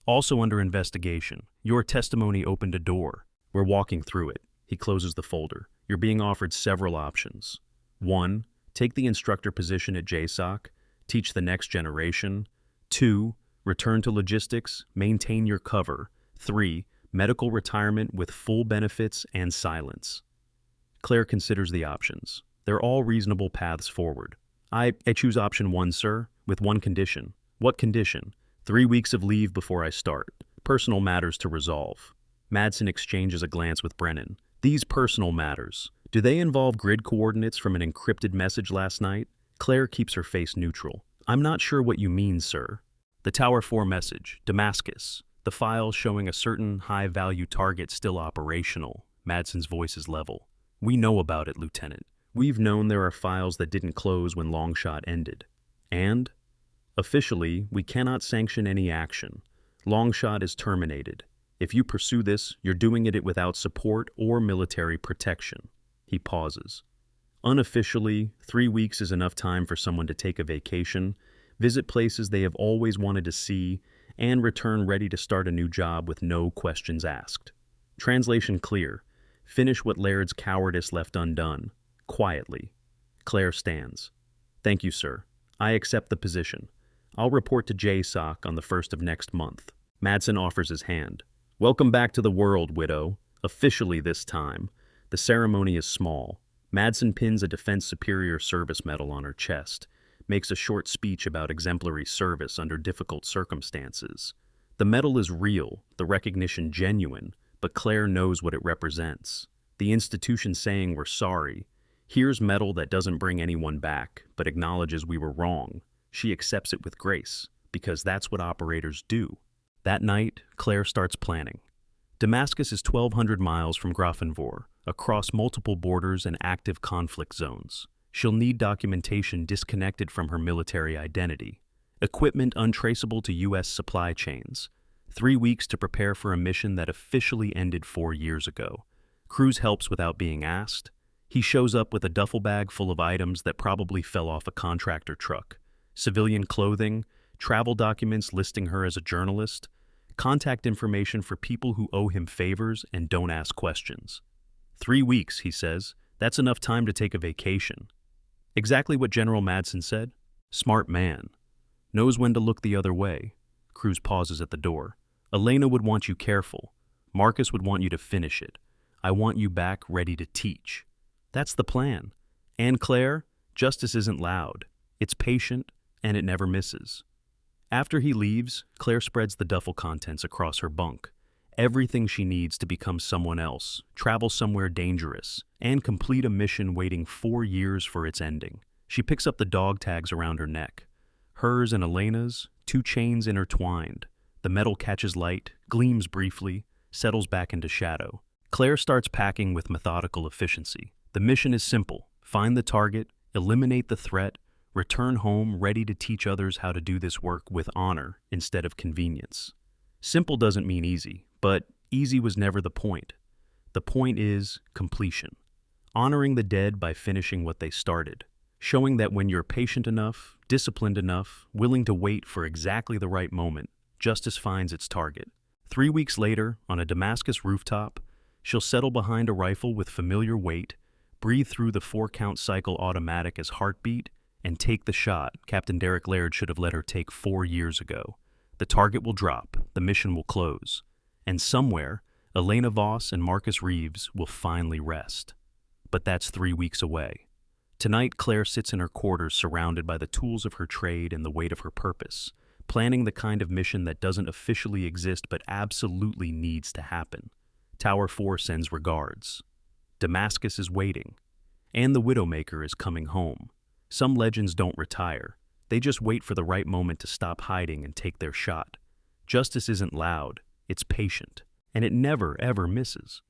Also under investigation. Your testimony opened a door. We're walking through it. He closes the folder. You're being offered several options. 1. Take the instructor position at JSOC. Teach the next generation. 2. Return to logistics. Maintain your cover. 3. Medical retirement with full benefits and silence. Claire considers the options. They're all reasonable paths forward. I choose option 1, sir, with one condition. What condition? 3 weeks of leave before I start. Personal matters to resolve. Madsen exchanges a glance with Brennan. These personal matters, do they involve grid coordinates from an encrypted message last night? Claire keeps her face neutral. I'm not sure what you mean, sir. The Tower 4 message, Damascus. The file showing a certain high-value target still operational. Madsen's voice is level. We know about it, Lieutenant. We've known there are files that didn't close when Longshot ended. And? Officially, we cannot sanction any action. Longshot is terminated. If you pursue this, you're doing it without support or military protection. He pauses. Unofficially, 3 weeks is enough time for someone to take a vacation, visit places they have always wanted to see, and return ready to start a new job with no questions asked. Translation clear. Finish what Laird's cowardice left undone. Quietly. Claire stands. Thank you, sir. I accept the position. I'll report to JSOC on the 1st of next month. Madsen offers his hand. Welcome back to the world, widow. Officially this time. The ceremony is small. Madsen pins a Defense Superior Service Medal on her chest, makes a short speech about exemplary service under difficult circumstances. The medal is real, the recognition genuine, but Claire knows what it represents. The institution saying we're sorry. Here's medal that doesn't bring anyone back, but acknowledges we were wrong. She accepts it with grace, because that's what operators do. That night, Claire starts planning. Damascus is 1,200 miles from Grafenvor, across multiple borders and active conflict zones. She'll need documentation disconnected from her military identity, equipment untraceable to U.S. supply chains, 3 weeks to prepare for a mission that officially ended 4 years ago. Cruz helps without being asked. He shows up with a duffel bag full of items that probably fell off a contractor truck. Civilian clothing, travel documents listing her as a journalist, contact information for people who owe him favors and don't ask questions. 3 weeks, he says. That's enough time to take a vacation. Exactly what General Madsen said. Smart man. Knows when to look the other way. Cruz pauses at the door. Elena would want you careful. Marcus would want you to finish it. I want you back ready to teach. That's the plan. And Claire, justice isn't loud. It's patient, and it never misses. After he leaves, Claire spreads the duffel contents across her bunk. Everything she needs to become someone else, travel somewhere dangerous, and complete a mission waiting 4 years for its ending. She picks up the dog tags around her neck. Hers and Elena's, 2 chains intertwined. The metal catches light, gleams briefly, settles back into shadow. Claire starts packing with methodical efficiency. The mission is simple. Find the target, eliminate the threat, return home ready to teach others how to do this work with honor instead of convenience. Simple doesn't mean easy, but easy was never the point. The point is completion. Honoring the dead by finishing what they started. Showing that when you're patient enough, disciplined enough, willing to wait for exactly the right moment, justice finds its target. 3 weeks later, on a Damascus rooftop, she'll settle behind a rifle with familiar weight, breathe through the 4-count cycle automatic as heartbeat, and take the shot Captain Derek Laird should have let her take 4 years ago. The target will drop, the mission will close, and somewhere, Elena Voss and Marcus Reeves will finally rest. But that's 3 weeks away. Tonight, Claire sits in her quarters surrounded by the tools of her trade and the weight of her purpose, planning the kind of mission that doesn't officially exist but absolutely needs to happen. Tower 4 sends regards. Damascus is waiting, and the Widowmaker is coming home. Some legends don't retire. They just wait for the right moment to stop hiding and take their shot. Justice isn't loud, it's patient, and it never, ever misses.